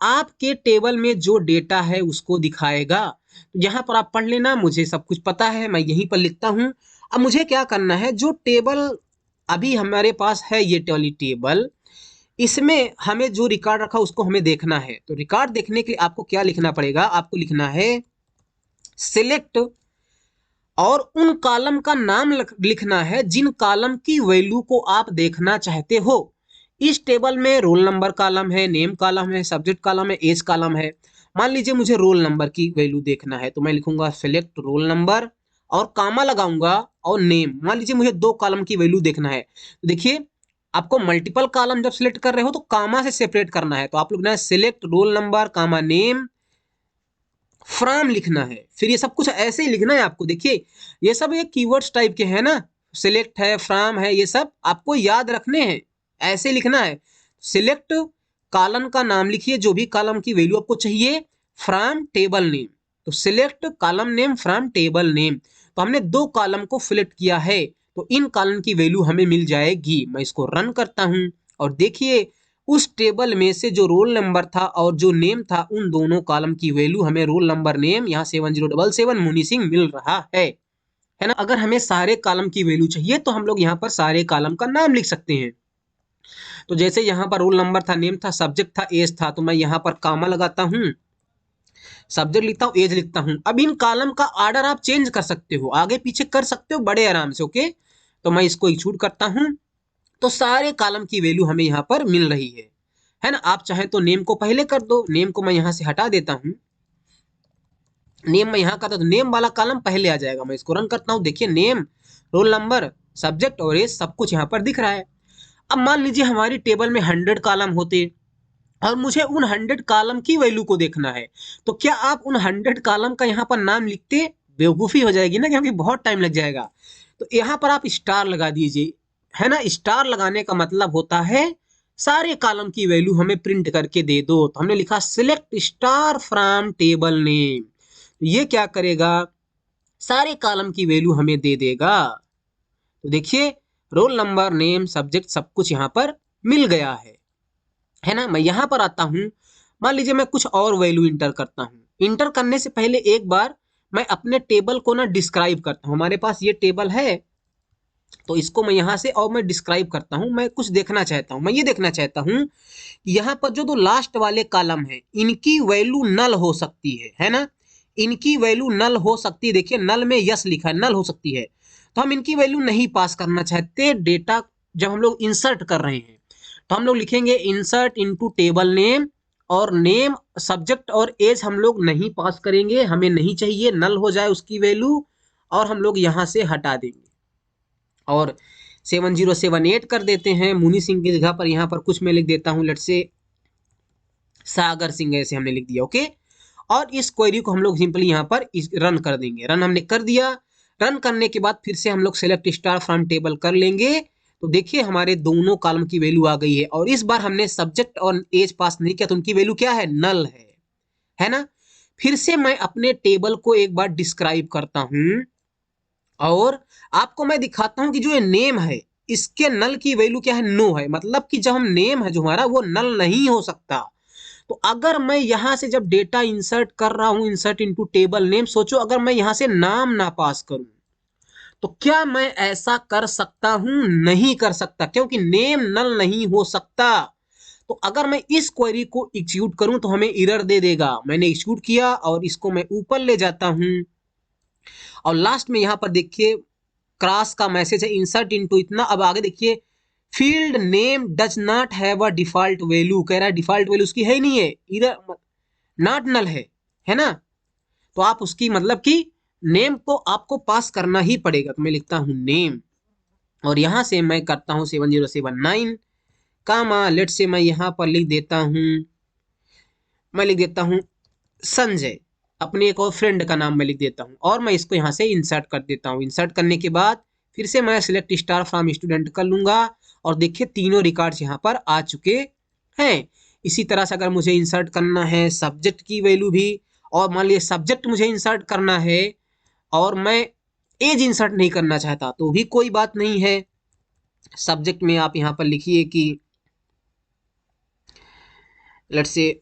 आपके टेबल में जो डेटा है उसको दिखाएगा। तो यहाँ पर आप पढ़ लेना, मुझे सब कुछ पता है, मैं यहीं पर लिखता हूँ। अब मुझे क्या करना है, जो टेबल अभी हमारे पास है, ये वाली टेबल, इसमें हमें जो रिकॉर्ड रखा उसको हमें देखना है। तो रिकॉर्ड देखने के लिए आपको क्या लिखना पड़ेगा, आपको लिखना है सिलेक्ट, और उन कॉलम का नाम लिखना है जिन कॉलम की वैल्यू को आप देखना चाहते हो। इस टेबल में रोल नंबर कॉलम है, नेम कॉलम है, सब्जेक्ट कॉलम है, एज कॉलम है। मान लीजिए मुझे रोल नंबर की वैल्यू देखना है, तो मैं लिखूंगा सिलेक्ट रोल नंबर और कामा लगाऊंगा और नेम। मान लीजिए मुझे 2 कॉलम की वैल्यू देखना है, तो देखिए आपको मल्टीपल कॉलम जब सिलेक्ट कर रहे हो तो कामा से सेपरेट करना है। तो आप लिखना है select roll number comma name from लिखना है। फिर ये सब कुछ ऐसे ही लिखना है आपको। देखिए ये सब एक कीवर्ड्स टाइप के हैं ना, सिलेक्ट है, फ्रॉम है, ये सब आपको याद रखने हैं, ऐसे लिखना है। सिलेक्ट कॉलम का नाम लिखिए, जो भी कॉलम की वैल्यू आपको चाहिए फ्रॉम टेबल नेम। तो select column name from table name, तो हमने 2 कॉलम को सिलेक्ट किया है, तो इन कॉलम की वैल्यू हमें मिल जाएगी। मैं इसको रन करता हूं और देखिए उस टेबल में से जो रोल नंबर था और जो नेम था, उन दोनों कॉलम की वैल्यू हमें रोल नंबर नेम यहाँ 7077 मुनी सिंह मिल रहा है ना। अगर हमें सारे कॉलम की वैल्यू चाहिए तो हम लोग यहाँ पर सारे कॉलम का नाम लिख सकते हैं। तो जैसे यहाँ पर रोल नंबर था, नेम था, सब्जेक्ट था, एज था, तो मैं यहाँ पर कामा लगाता हूँ, सब्जेक्ट लिखता हूँ, एज लिखता हूँ। अब इन कॉलम का ऑर्डर आप चेंज कर सकते हो, आगे पीछे कर सकते हो बड़े आराम से। ओके, तो मैं इसको एक्सक्लूड करता हूँ, तो सारे कॉलम की वैल्यू हमें यहाँ पर मिल रही है ना। आप चाहे तो नेम को पहले कर दो, नेम को मैं यहाँ से हटा देता हूँ, नेम में यहाँ का, तो नेम वाला कॉलम पहले आ जाएगा। मैं इसको रन करता हूँ, देखिए नेम, रोल नंबर, सब्जेक्ट और एज सब कुछ यहाँ पर दिख रहा है। अब मान लीजिए हमारी टेबल में 100 कॉलम होते और मुझे उन 100 कॉलम की वैल्यू को देखना है, तो क्या आप उन 100 कॉलम का यहाँ पर नाम लिखते? बेवकूफ़ी हो जाएगी ना, क्योंकि बहुत टाइम लग जाएगा। तो यहाँ पर आप स्टार लगा दीजिए, है ना। स्टार लगाने का मतलब होता है सारे कॉलम की वैल्यू हमें प्रिंट करके दे दो। तो हमने लिखा select star from table name, ये क्या करेगा, सारे कॉलम की वैल्यू हमें दे देगा। तो देखिए रोल नंबर, नेम, सब्जेक्ट सब कुछ यहाँ पर मिल गया है ना। मैं यहाँ पर आता हूँ, मान लीजिए मैं कुछ और वैल्यू इंटर करता हूँ। इंटर करने से पहले एक बार मैं अपने टेबल को ना डिस्क्राइब करता हूँ। हमारे पास ये टेबल है, तो इसको मैं यहाँ से और मैं डिस्क्राइब करता हूँ। मैं कुछ देखना चाहता हूँ, मैं ये देखना चाहता हूँ कि यहाँ पर जो दो लास्ट वाले कॉलम है, इनकी वैल्यू नल हो सकती है ना। इनकी वैल्यू नल हो सकती है, देखिए नल में यस लिखा है, नल हो सकती है। तो हम इनकी वैल्यू नहीं पास करना चाहते डेटा, जब हम लोग इंसर्ट कर रहे हैं तो हम लोग लिखेंगे इंसर्ट इनटू टेबल नेम, और नेम, सब्जेक्ट और एज हम लोग नहीं पास करेंगे, हमें नहीं चाहिए, नल हो जाए उसकी वैल्यू, और हम लोग यहाँ से हटा देंगे और 7078 कर देते हैं। मुनि सिंह की जगह पर यहाँ पर कुछ मैं लिख देता हूँ, लेट से सागर सिंह, ऐसे हमने लिख दिया। ओके, और इस क्वेरी को हम लोग सिंपली यहाँ पर रन कर देंगे। रन हमने कर दिया। रन करने के बाद फिर से हम लोग सेलेक्ट स्टार फ्रॉम टेबल कर लेंगे, तो देखिए हमारे दोनों कॉलम की वैल्यू आ गई है। और इस बार हमने सब्जेक्ट और एज पास नहीं किया, तो उनकी वैल्यू क्या है, नल है ना। फिर से मैं अपने टेबल को एक बार डिस्क्राइब करता हूं और आपको मैं दिखाता हूं कि जो ये नेम है, इसके नल की वैल्यू क्या है, नो है। मतलब कि जब हम नेम है जो हमारा, वो नल नहीं हो सकता। तो अगर मैं यहां से जब डेटा इंसर्ट कर रहा हूं, इंसर्ट इनटू टेबल नेम, सोचो अगर मैं यहां से नाम ना पास करूं, तो क्या मैं ऐसा कर सकता हूं? नहीं कर सकता, क्योंकि नेम नल नहीं हो सकता। तो अगर मैं इस क्वेरी को एग्जीक्यूट करूं तो हमें एरर दे देगा। मैंने एग्जीक्यूट किया और इसको मैं ऊपर ले जाता हूं, और लास्ट में यहां पर देखिए क्रॉस का मैसेज है, इंसर्ट इनटू इतना। अब आगे देखिए field name does not have a default value, कह रहा है डिफॉल्ट वैल्यू उसकी है ही नहीं है, इधर नॉट नल है ना। तो आप उसकी मतलब कि नेम को आपको पास करना ही पड़ेगा। तो मैं लिखता हूं नेम, और यहां से मैं करता हूं 7079 कामा, लेट से मैं यहां पर लिख देता हूं, मैं लिख देता हूं संजय, अपने एक और फ्रेंड का नाम मैं लिख देता हूं, और मैं इसको यहाँ से इंसर्ट कर देता हूं। इंसर्ट करने के बाद फिर से मैं सिलेक्ट स्टार फ्रॉम स्टूडेंट कर लूंगा, और देखिए तीनों रिकॉर्ड्स यहाँ पर आ चुके हैं। इसी तरह से अगर मुझे इंसर्ट करना है सब्जेक्ट की वैल्यू भी, और मान लीजिए सब्जेक्ट मुझे इंसर्ट करना है और मैं एज इंसर्ट नहीं करना चाहता, तो भी कोई बात नहीं है। सब्जेक्ट में आप यहाँ पर लिखिए कि लेट्स से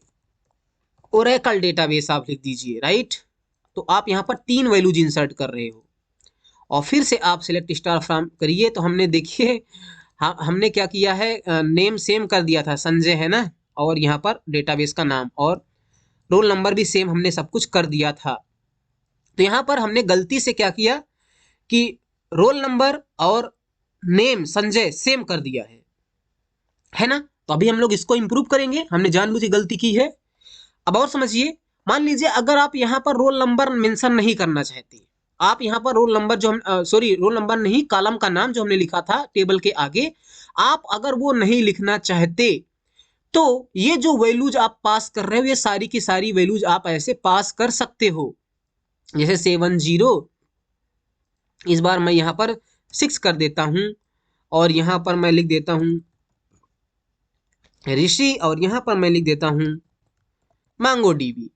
ओरेकल डेटाबेस आप लिख दीजिए, राइट। तो आप यहाँ पर 3 वैल्यूज इंसर्ट कर रहे हो, और फिर से आप सिलेक्ट स्टार फ्रॉम करिए। तो हमने देखिए हमने क्या किया है, नेम सेम कर दिया था संजय, है ना, और यहाँ पर डेटाबेस का नाम और रोल नंबर भी सेम हमने सब कुछ कर दिया था। तो यहाँ पर हमने गलती से क्या किया कि रोल नंबर और नेम संजय सेम कर दिया है ना। तो अभी हम लोग इसको इंप्रूव करेंगे, हमने जानबूझ के गलती की है। अब और समझिए, मान लीजिए अगर आप यहाँ पर रोल नंबर मेंशन नहीं करना चाहते, आप यहाँ पर रोल नंबर जो हम सॉरी रोल नंबर नहीं, कॉलम का नाम जो हमने लिखा था टेबल के आगे, आप अगर वो नहीं लिखना चाहते, तो ये जो वैल्यूज आप पास कर रहे हो, ये सारी की सारी वैल्यूज आप ऐसे पास कर सकते हो। जैसे 70, इस बार मैं यहाँ पर 6 कर देता हूं, और यहाँ पर मैं लिख देता हूं ऋषि और यहाँ पर मैं लिख देता हूँ मांगो डीबी।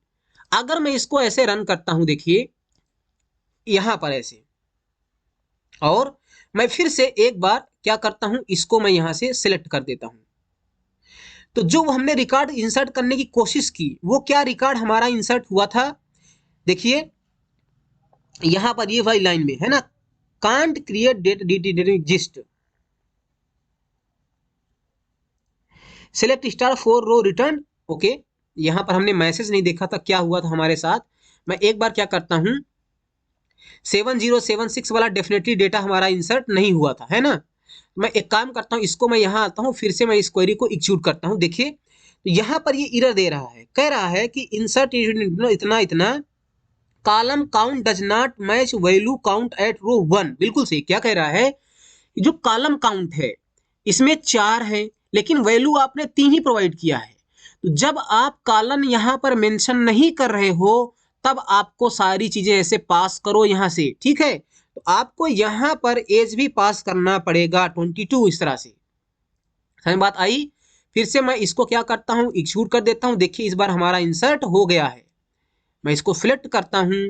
अगर मैं इसको ऐसे रन करता हूँ, देखिए यहाँ पर ऐसे, और मैं फिर से एक बार क्या करता हूँ, इसको मैं यहाँ से सिलेक्ट कर देता हूँ, तो जो हमने रिकॉर्ड इंसर्ट करने की कोशिश की वो क्या रिकॉर्ड हमारा इंसर्ट हुआ था, देखिए यहाँ पर ये वाली लाइन में है ना, can't create date detail exist, select star for row return. Okay, यहाँ पर हमने मैसेज नहीं देखा था क्या हुआ था हमारे साथ। मैं एक बार क्या करता हूँ, 7076 वाला डेफिनेटली डेटा हमारा इंसर्ट नहीं हुआ था, है ना। मैं एक काम करता हूँ, इसको मैं यहाँ आता हूँ, फिर से मैं इस क्वेरी को एग्जीक्यूट करता हूँ। देखिए तो यहाँ पर ये एरर दे रहा है, कह रहा है कि इंसर्ट इतना इतना column count does not match value count at row 1। बिल्कुल सही, क्या कह रहा है, जो कॉलम काउंट है इसमें 4 है, लेकिन वैल्यू आपने 3 ही प्रोवाइड किया है। तो जब आप कॉलम यहाँ पर मेंशन नहीं कर रहे हो तब आपको सारी चीजें ऐसे पास करो यहाँ से, ठीक है। तो आपको यहाँ पर एज भी पास करना पड़ेगा 22, इस तरह से। समझ बात आई। फिर से मैं इसको क्या करता हूँ, एग्जीक्यूट कर देता हूँ। देखिए इस बार हमारा इंसर्ट हो गया है। मैं इसको सिलेक्ट करता हूँ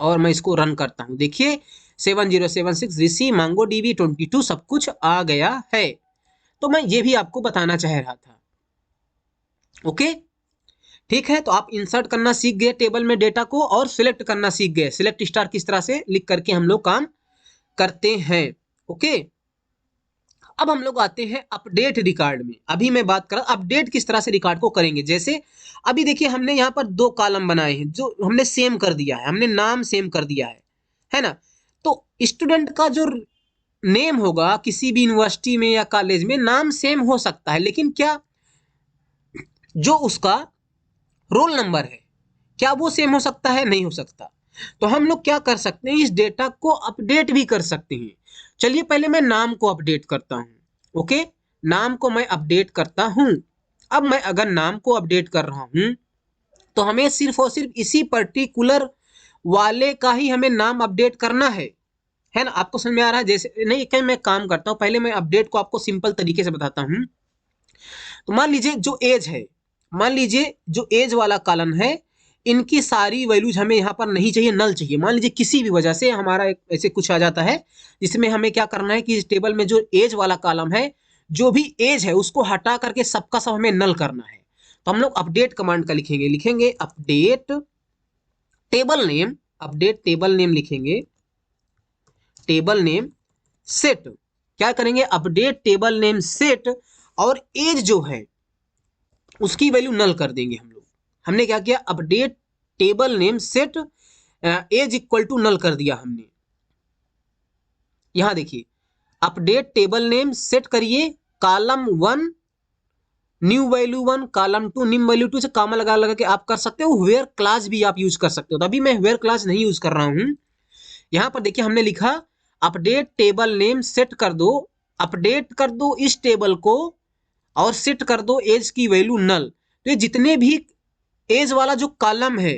और मैं इसको रन करता हूँ। देखिए 7076 ऋषि मांगो डीबी 22 सब कुछ आ गया है। तो मैं ये भी आपको बताना चाह रहा था। ओके, ठीक है। तो आप इंसर्ट करना सीख गए टेबल में डेटा को, और सिलेक्ट करना सीख गए, सिलेक्ट स्टार किस तरह से लिख करके हम लोग काम करते हैं। ओके, अब हम लोग आते हैं अपडेट रिकॉर्ड में। अभी मैं बात कर रहा अपडेट किस तरह से रिकॉर्ड को करेंगे। जैसे अभी देखिए हमने यहाँ पर 2 कॉलम बनाए हैं जो हमने सेम कर दिया है, हमने नाम सेम कर दिया है ना। तो स्टूडेंट का जो नेम होगा किसी भी यूनिवर्सिटी में या कॉलेज में नाम सेम हो सकता है, लेकिन क्या जो उसका रोल नंबर है क्या वो सेम हो सकता है? नहीं हो सकता। तो हम लोग क्या कर सकते हैं, इस डेटा को अपडेट भी कर सकते हैं। चलिए पहले मैं नाम को अपडेट करता हूं। ओके, नाम को मैं अपडेट करता हूं। अब मैं अगर नाम को अपडेट कर रहा हूं तो हमें सिर्फ और सिर्फ इसी पर्टिकुलर वाले का ही हमें नाम अपडेट करना है ना। आपको समझ में आ रहा है? जैसे नहीं, कहीं मैं काम करता हूं, पहले मैं अपडेट को आपको सिंपल तरीके से बताता हूं। तो मान लीजिए जो एज है, मान लीजिए जो एज वाला कॉलम है, इनकी सारी वैल्यूज हमें यहाँ पर नहीं चाहिए, नल चाहिए। मान लीजिए किसी भी वजह से हमारा ऐसे कुछ आ जाता है जिसमें हमें क्या करना है कि इस टेबल में जो एज वाला कॉलम है, जो भी एज है उसको हटा करके सबका सब हमें नल करना है। तो हम लोग अपडेट कमांड का लिखेंगे update table name, update table name लिखेंगे, टेबल नेम सेट। क्या करेंगे, अपडेट टेबल नेम सेट, और एज जो है उसकी वैल्यू नल कर देंगे हम लोग। हमने क्या किया, update table name set as equal to null कर दिया हमने। यहां देखिए अपडेट टेबल नेम सेट करिए, column 1 new value 1, column 2 new value 2 से कामा लगा लगा के आप कर सकते हो। वेयर क्लास भी आप यूज कर सकते हो। तो अभी मैं वेयर क्लास नहीं यूज कर रहा हूं। यहां पर देखिए हमने लिखा अपडेट टेबल नेम सेट कर दो, अपडेट कर दो इस टेबल को, और सेट कर दो एज की वैल्यू नल। तो ये जितने भी एज वाला जो कॉलम है,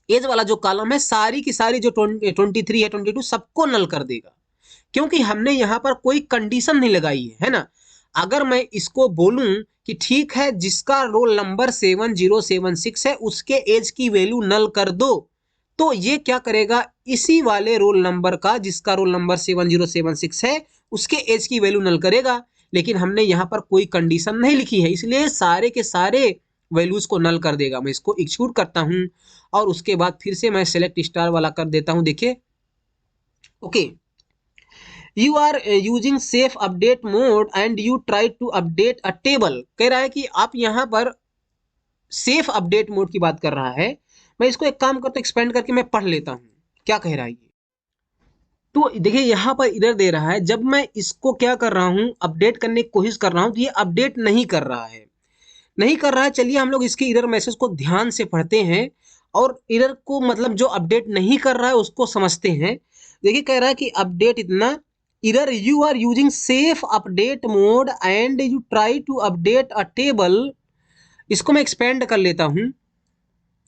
एज वाला जो कॉलम है, सारी की सारी जो 23 है 22 सबको नल कर देगा, क्योंकि हमने यहाँ पर कोई कंडीशन नहीं लगाई है ना। अगर मैं इसको बोलूं कि ठीक है जिसका रोल नंबर 7076 है उसके एज की वैल्यू नल कर दो, तो ये क्या करेगा, इसी वाले रोल नंबर का जिसका रोल नंबर 7076 है उसके एज की वैल्यू नल करेगा। लेकिन हमने यहाँ पर कोई कंडीशन नहीं लिखी है, इसलिए सारे के सारे वैल्यूज को नल कर देगा। मैं इसको एक्सक्यूट करता हूं और उसके बाद फिर से मैं सेलेक्ट स्टार वाला कर देता हूं। देखिए okay, you are using safe update mode and you try to update a table. कह रहा है कि आप यहाँ पर सेफ अपडेट मोड की बात कर रहा है। मैं इसको एक काम करता हूँ, एक्सपेंड करके मैं पढ़ लेता हूँ क्या कह रहा है ये। तो देखिए यहाँ पर इधर दे रहा है, जब मैं इसको क्या कर रहा हूँ, अपडेट करने की कोशिश कर रहा हूँ तो ये अपडेट नहीं कर रहा है, नहीं कर रहा है। चलिए हम लोग इसके इधर मैसेज को ध्यान से पढ़ते हैं और इधर को मतलब जो अपडेट नहीं कर रहा है उसको समझते हैं। देखिए कह रहा है कि अपडेट इतना, इधर you are using safe update mode and you try to update a table. इसको मैं एक्सपेंड कर लेता हूँ।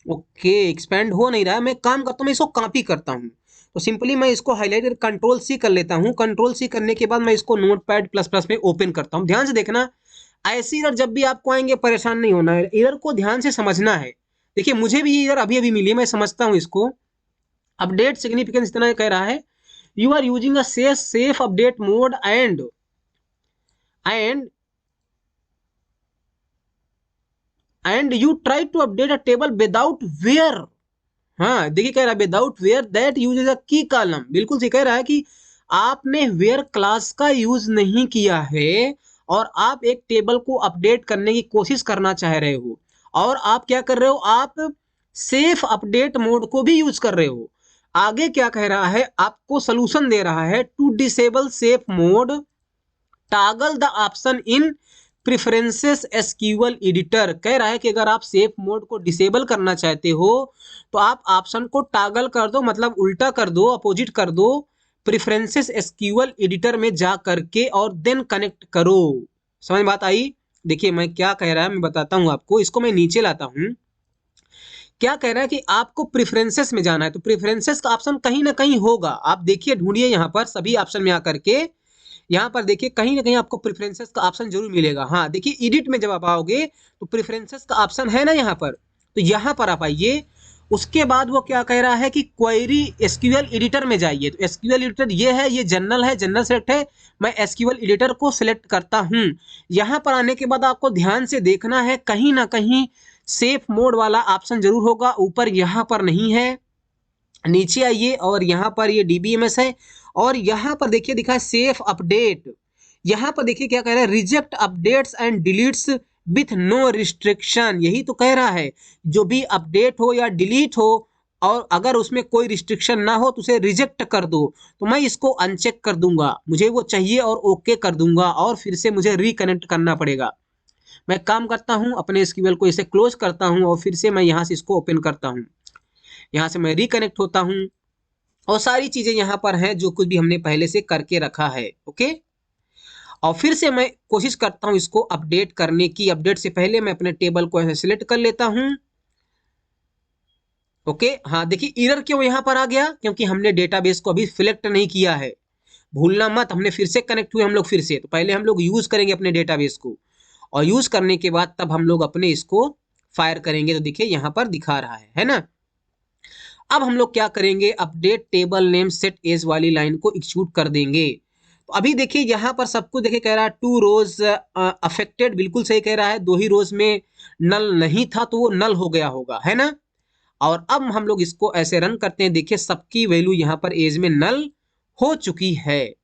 ओके, एक्सपेंड हो नहीं रहा है, मैं काम करता हूँ, मैं इसको कॉपी करता हूँ। तो सिंपली मैं इसको हाईलाइट कंट्रोल सी कर लेता हूं। कंट्रोल सी करने के बाद मैं इसको नोटपैड प्लस प्लस में ओपन करता हूं। ध्यान से देखना, ऐसी एरर जब भी आपको आएंगे परेशान नहीं होना है, एरर को ध्यान से समझना है। देखिए मुझे भी ये एरर अभी अभी मिली है, मैं समझता हूं इसको। अपडेट सिग्निफिकेंस इतना कह रहा है, you are using a safe update mode and you try to update a table without where. हाँ देखिए कह रहा है without where that uses a key column. बिल्कुल सही कह रहा है कि आपने वेयर क्लास का यूज नहीं किया है और आप एक टेबल को अपडेट करने की कोशिश करना चाह रहे हो, और आप क्या कर रहे हो, आप सेफ अपडेट मोड को भी यूज कर रहे हो। आगे क्या कह रहा है, आपको सोल्यूशन दे रहा है, to disable safe mode toggle the option in preferences SQL editor. कह रहा है कि अगर आप सेफ मोड को डिसेबल करना चाहते हो तो आप ऑप्शन को टॉगल कर दो, मतलब उल्टा कर दो, अपोजिट कर दो प्रेफरेंसेस एसक्यूएल एडिटर में जा करके, और देन कनेक्ट करो। समझ बात आई? देखिए मैं क्या कह रहा है मैं बताता हूं आपको, इसको मैं नीचे लाता हूं। क्या कह रहा है कि आपको प्रेफरेंसेस में जाना है, तो प्रेफरेंसेस का ऑप्शन कहीं ना कहीं होगा। आप देखिए ढूंढिए यहाँ पर सभी ऑप्शन में आकर के, यहाँ पर देखिए कहीं ना कहीं आपको प्रेफरेंसेस का ऑप्शन जरूर मिलेगा। हाँ देखिए एडिट में जब आप आओगे तो प्रेफरेंसेस का ऑप्शन है ना यहाँ पर, तो यहाँ पर आप आइए। उसके बाद वो क्या कह रहा है कि क्वेरी एसक्यूएल एडिटर में जाइए। तो एसक्यूएल एडिटर ये है, ये जनरल है, जनरल सेलेक्ट है। मैं एसक्यूएल एडिटर को सिलेक्ट करता हूँ। यहाँ पर आने के बाद आपको ध्यान से देखना है, कहीं ना कहीं सेफ मोड वाला ऑप्शन जरूर होगा, ऊपर यहाँ पर नहीं है। नीचे आइए और यहाँ पर ये डीबीएमएस है, और यहाँ पर देखिए दिखा है सेफ अपडेट। यहाँ पर देखिए क्या कह रहा है, reject updates and deletes with no restriction. यही तो कह रहा है, जो भी अपडेट हो या डिलीट हो और अगर उसमें कोई रिस्ट्रिक्शन ना हो तो उसे रिजेक्ट कर दो। तो मैं इसको अनचेक कर दूंगा, मुझे वो चाहिए और ओके कर दूंगा, और फिर से मुझे रिकनेक्ट करना पड़ेगा। मैं काम करता हूँ अपने एसक्यूएल को, इसे क्लोज करता हूँ और फिर से मैं यहाँ से इसको ओपन करता हूँ। यहाँ से मैं रिकनेक्ट होता हूँ और सारी चीजें यहाँ पर हैं जो कुछ भी हमने पहले से करके रखा है। ओके, और फिर से मैं कोशिश करता हूँ इसको अपडेट करने की। अपडेट से पहले मैं अपने टेबल को ऐसे सिलेक्ट कर लेता हूँ। ओके, हाँ देखिए एरर क्यों यहाँ पर आ गया, क्योंकि हमने डेटाबेस को अभी सिलेक्ट नहीं किया है। भूलना मत, हमने फिर से कनेक्ट हुए हम लोग फिर से, तो पहले हम लोग यूज करेंगे अपने डेटाबेस को, और यूज करने के बाद तब हम लोग अपने इसको फायर करेंगे। तो देखिए यहाँ पर दिखा रहा है ना। अब हम लोग क्या करेंगे, update table name set as वाली लाइन को एग्जीक्यूट कर देंगे। तो अभी देखिए यहाँ पर सब कुछ देखिए कह रहा है टू रोज अफेक्टेड, बिल्कुल सही कह रहा है। दो ही रोज में नल नहीं था तो वो नल हो गया होगा, है ना। और अब हम लोग इसको ऐसे रन करते हैं, देखिए सबकी वैल्यू यहाँ पर एज में नल हो चुकी है।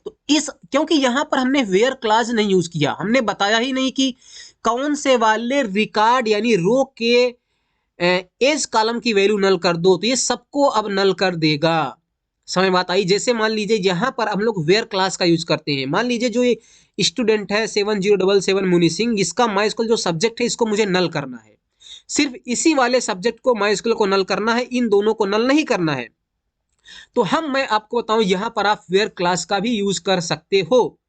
तो इस क्योंकि यहाँ पर हमने वेयर क्लास नहीं यूज किया, हमने बताया ही नहीं कि कौन से वाले रिकॉर्ड यानी रो के एज कॉलम की वैल्यू नल कर दो, तो ये सबको अब नल कर देगा। समझ बात आई? जैसे मान लीजिए यहाँ पर हम लोग वेयर क्लास का यूज करते हैं। मान लीजिए जो ये स्टूडेंट है 7077 मुनि सिंह, इसका माइस्कल जो सब्जेक्ट है इसको मुझे नल करना है। सिर्फ इसी वाले सब्जेक्ट को माइस्कल को नल करना है, इन दोनों को नल नहीं करना है। तो मैं आपको बताऊं यहाँ पर आप वेयर क्लास का भी यूज कर सकते हो,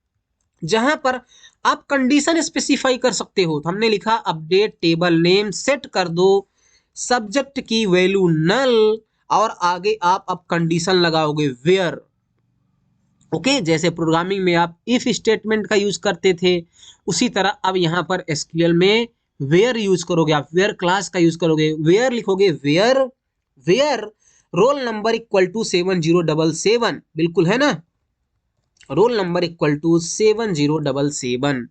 जहां पर आप कंडीशन स्पेसिफाई कर सकते हो। तो हमने लिखा अपडेट टेबल नेम सेट कर दो सब्जेक्ट की वैल्यू नल, और आगे आप अब कंडीशन लगाओगे वेयर। ओके, जैसे प्रोग्रामिंग में आप इफ स्टेटमेंट का यूज करते थे, उसी तरह अब यहाँ पर एसक्यूएल में वेयर यूज करोगे, आप वेयर क्लास का यूज करोगे। वेयर लिखोगे, where where roll number equal to 7077, बिल्कुल है ना, रोल नंबर इक्वल टू 7077।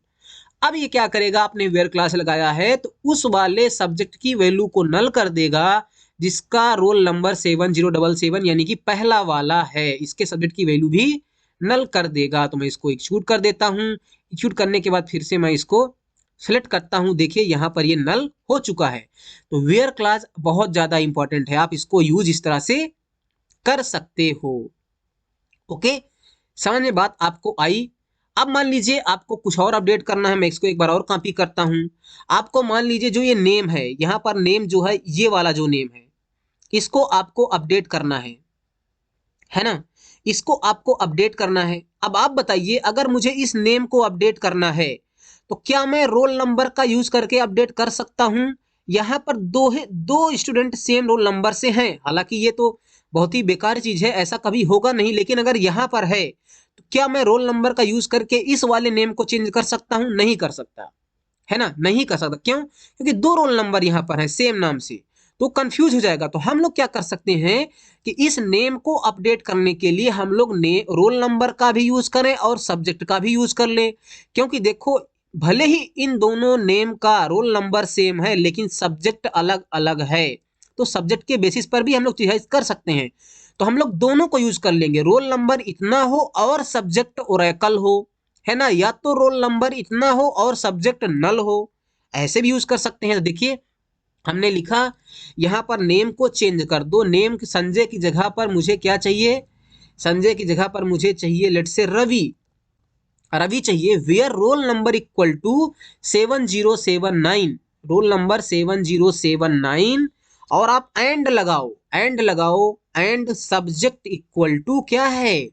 अब ये क्या करेगा, आपने वेयर क्लास लगाया है तो उस वाले सब्जेक्ट की वैल्यू को नल कर देगा जिसका रोल नंबर 7077 यानी कि पहला वाला है, इसके सब्जेक्ट की वैल्यू भी नल कर देगा। तो मैं इसको एग्जीक्यूट कर देता हूँ। एग्जीक्यूट करने के बाद फिर से मैं इसको सेलेक्ट करता हूँ। देखिए यहाँ पर ये नल हो चुका है। तो वेयर क्लास बहुत ज्यादा इंपॉर्टेंट है, आप इसको यूज इस तरह से कर सकते हो। ओके, समझ में बात आपको आई? अब मान लीजिए आपको कुछ और अपडेट करना है, मैं इसको एक बार और कॉपी करता हूं। आपको मान लीजिए जो ये नेम है, यहाँ पर नेम जो है ये वाला जो नेम है, इसको आपको अपडेट करना है ना, इसको आपको अपडेट करना है। अब आप बताइए, अगर मुझे इस नेम को अपडेट करना है तो क्या मैं रोल नंबर का यूज करके अपडेट कर सकता हूं? यहाँ पर दो स्टूडेंट सेम रोल नंबर से हैं, हालांकि ये तो बहुत ही बेकार चीज है, ऐसा कभी होगा नहीं। लेकिन अगर यहाँ पर है तो क्या मैं रोल नंबर का यूज करके इस वाले नेम को चेंज कर सकता हूं? नहीं कर सकता, है ना, नहीं कर सकता। क्यों? क्योंकि दो रोल नंबर यहाँ पर है सेम नाम से, तो कंफ्यूज हो जाएगा। तो हम लोग क्या कर सकते हैं कि इस नेम को अपडेट करने के लिए हम लोग ने रोल नंबर का भी यूज करें और सब्जेक्ट का भी यूज कर लें। क्योंकि देखो, भले ही इन दोनों नेम का रोल नंबर सेम है लेकिन सब्जेक्ट अलग अलग है, तो सब्जेक्ट के बेसिस पर भी हम लोग चीज कर सकते हैं। तो हम लोग दोनों को यूज कर लेंगे, रोल नंबर इतना हो और सब्जेक्ट ओरेकल हो, है ना, या तो रोल नंबर इतना हो और सब्जेक्ट नल हो, ऐसे भी यूज कर सकते हैं। तो देखिए हमने लिखा यहाँ पर नेम को चेंज कर दो, नेम संजय की जगह पर मुझे क्या चाहिए? संजय की जगह पर मुझे चाहिए लेट से रवि, रवि चाहिए। Where roll number equal to 7079, roll number 7079, और आप एंड लगाओ, एंड लगाओ, एंड सब्जेक्ट इक्वल टू क्या है?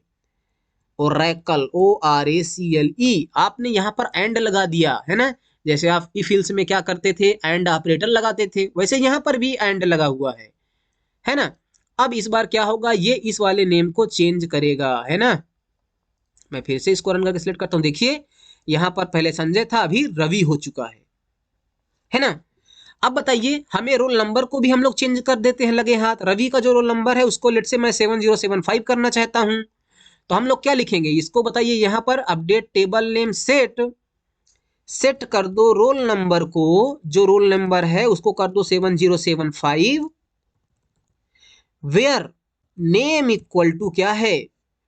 Oracle, ORACLE। आपने यहाँ पर एंड लगा दिया, है ना, जैसे आप ई फिल्स में क्या करते थे, एंड ऑपरेटर लगाते थे, वैसे यहाँ पर भी एंड लगा हुआ है ना। अब इस बार क्या होगा, ये इस वाले नेम को चेंज करेगा, है ना। मैं फिर से इसको रन करके सिलेक्ट करता हूँ। देखिए यहाँ पर पहले संजय था, अभी रवि हो चुका है ना। अब बताइए, हमें रोल नंबर को भी हम लोग चेंज कर देते हैं लगे हाथ। रवि का जो रोल नंबर है उसको लेट से मैं 7075 करना चाहता हूँ, तो हम लोग क्या लिखेंगे इसको बताइए। यहाँ पर update table name set, set कर दो रोल नंबर को, जो रोल नंबर है उसको कर दो 7075, वेयर नेम इक्वल टू क्या है?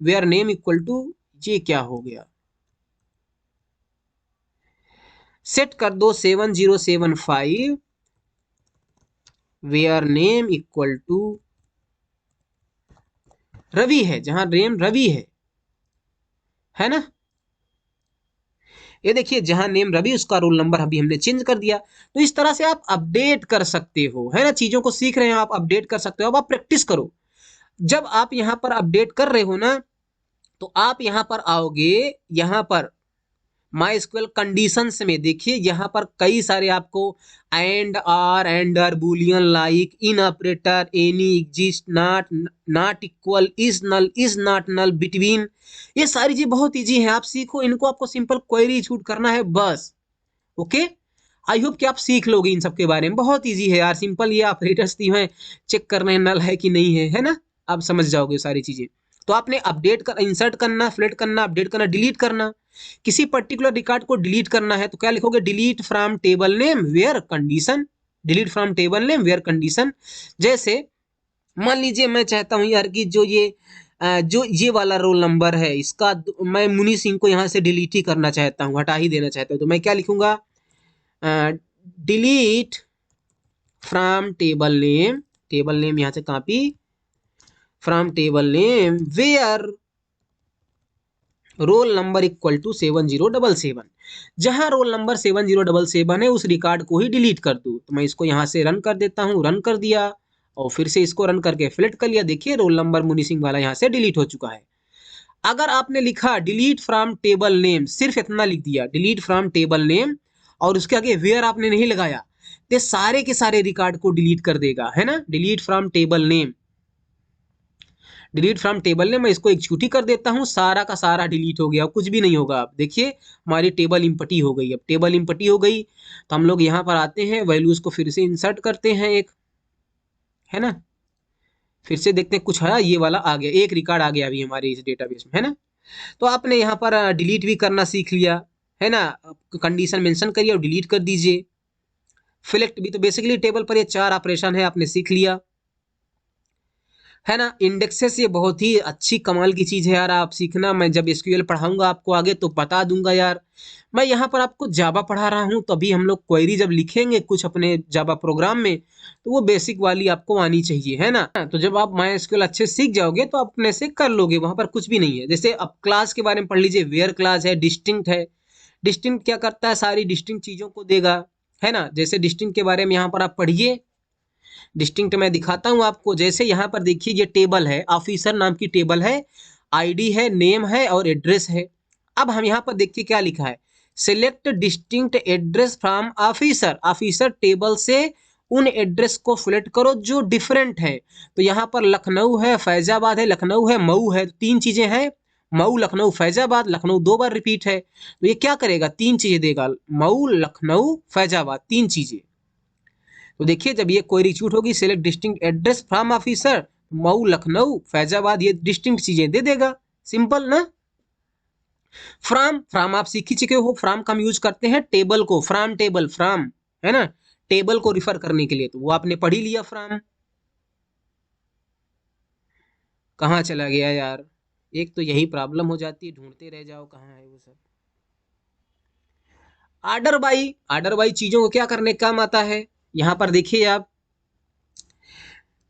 वेयर नेम इक्वल टू, ये क्या हो गया, सेट कर दो 7075, where name equal to Ravi है, जहां नेम रवि है ना। ये देखिए जहां नेम रवि उसका रोल नंबर अभी हमने चेंज कर दिया। तो इस तरह से आप अपडेट कर सकते हो, है ना, चीजों को सीख रहे हैं आप, अपडेट कर सकते हो। अब आप प्रैक्टिस करो। जब आप यहां पर अपडेट कर रहे हो ना, तो आप यहां पर आओगे, यहां पर माई स्क्वेल कंडीशंस में देखिए यहाँ पर कई सारे आपको एंड आर, एंडर, boolean, like, in operator, any, exist, not, not equal, is not null, between, ये सारी चीज बहुत इजी है, आप सीखो इनको। आपको सिंपल क्वेरी शूट करना है बस। ओके, आई होप कि आप सीख लोगे इन सब के बारे में। बहुत इजी है यार, सिंपल। ये ऑपरेटर्स दी हैं, चेक करना है नल है कि नहीं है ना, आप समझ जाओगे सारी चीजें। तो आपने अपडेट कर, इंसर्ट करना, फ्लेट करना, अपडेट करना, डिलीट करना। किसी पर्टिकुलर रिकॉर्ड को डिलीट करना है तो क्या लिखोगे? Delete from table name where condition, delete from table name where condition. जैसे मान लीजिए मैं चाहता हूं यार कि जो ये वाला रोल नंबर है इसका, मैं मुनि सिंह को यहाँ से डिलीट ही करना चाहता हूँ, हटा ही देना चाहता हूँ, तो मैं क्या लिखूंगा? डिलीट फ्रॉम टेबल नेम यहाँ से copy, from table name where roll number equal to 7077, जहां रोल नंबर 7077 है उस रिकॉर्ड को ही डिलीट कर दूं। तो मैं इसको यहां से रन कर देता हूं, रन कर दिया और फिर से इसको रन करके फिलेक्ट कर लिया। देखिए रोल नंबर मुनि सिंह वाला यहां से डिलीट हो चुका है। अगर आपने लिखा डिलीट फ्रॉम टेबल नेम, सिर्फ इतना लिख दिया डिलीट फ्रॉम टेबल नेम, और उसके आगे वेयर आपने नहीं लगाया, तो सारे के सारे रिकॉर्ड को डिलीट कर देगा, है ना। Delete from table name, delete from table ने, मैं इसको एग्जीक्यूट कर देता हूँ, सारा का सारा डिलीट हो गया, कुछ भी नहीं होगा। आप देखिए हमारी टेबल इम्पटी हो गई। अब टेबल इम्पटी हो गई तो हम लोग यहाँ पर आते हैं, वैल्यूज को फिर से इंसर्ट करते हैं एक, है ना, फिर से देखते हैं कुछ है, ये वाला आ गया, एक रिकॉर्ड आ गया अभी हमारे इस डेटाबेस में, है ना। तो आपने यहाँ पर डिलीट भी करना सीख लिया, है ना, कंडीशन मेंशन करिए और डिलीट कर दीजिए। फिलेक्ट भी, तो बेसिकली टेबल पर ये 4 ऑपरेशन है, आपने सीख लिया, है ना। इंडेक्सेस ये बहुत ही अच्छी कमाल की चीज है यार, आप सीखना। मैं जब एसक्यूएल पढ़ाऊंगा आपको आगे तो बता दूंगा यार। मैं यहाँ पर आपको जावा पढ़ा रहा हूँ, तभी हम लोग क्वेरी जब लिखेंगे कुछ अपने जावा प्रोग्राम में, तो वो बेसिक वाली आपको आनी चाहिए, है ना। तो जब आप माई एसक्यूएल अच्छे सीख जाओगे तो आप अपने से कर लोगे, वहां पर कुछ भी नहीं है। जैसे अब क्लास के बारे में पढ़ लीजिए, वेयर क्लास है, डिस्टिंक्ट है। डिस्टिंक्ट क्या करता है? सारी डिस्टिंक्ट चीजों को देगा, है ना। जैसे डिस्टिंक्ट के बारे में यहाँ पर आप पढ़िए, डिस्टिंक्ट मैं दिखाता हूं आपको। जैसे यहाँ पर देखिए ये टेबल है, ऑफिसर नाम की टेबल है, आईडी है, नेम है और एड्रेस है। अब हम यहाँ पर देखिए क्या लिखा है, select distinct address from officer, officer table से उन एड्रेस को सिलेक्ट करो जो डिफरेंट है। तो यहाँ पर लखनऊ है, फैजाबाद है, लखनऊ है, मऊ है, तीन चीजें हैं, मऊ, लखनऊ, फैजाबाद। लखनऊ दो बार रिपीट है तो ये क्या करेगा, तीन चीजें देगा, मऊ, लखनऊ, फैजाबाद, तीन चीजें। तो देखिए जब ये क्वेरी एग्जीक्यूट होगी, select distinct address from officer, Mau, Lucknow, Faizabad, ये डिस्टिंक्ट चीजें दे देगा। सिंपल ना। फ्रॉम आप सीख ही चुके हो, फ्रॉम का हम यूज करते हैं टेबल को, फ्रॉम टेबल, फ्रॉम है ना, टेबल को रिफर करने के लिए, तो वो आपने पढ़ ही लिया फ्रॉम। कहाँ चला गया यार, एक तो यही प्रॉब्लम हो जाती है, ढूंढते रह जाओ कहाँ है वो सब। ऑर्डर बाई चीजों को क्या करने का काम आता है, यहां पर देखिए आप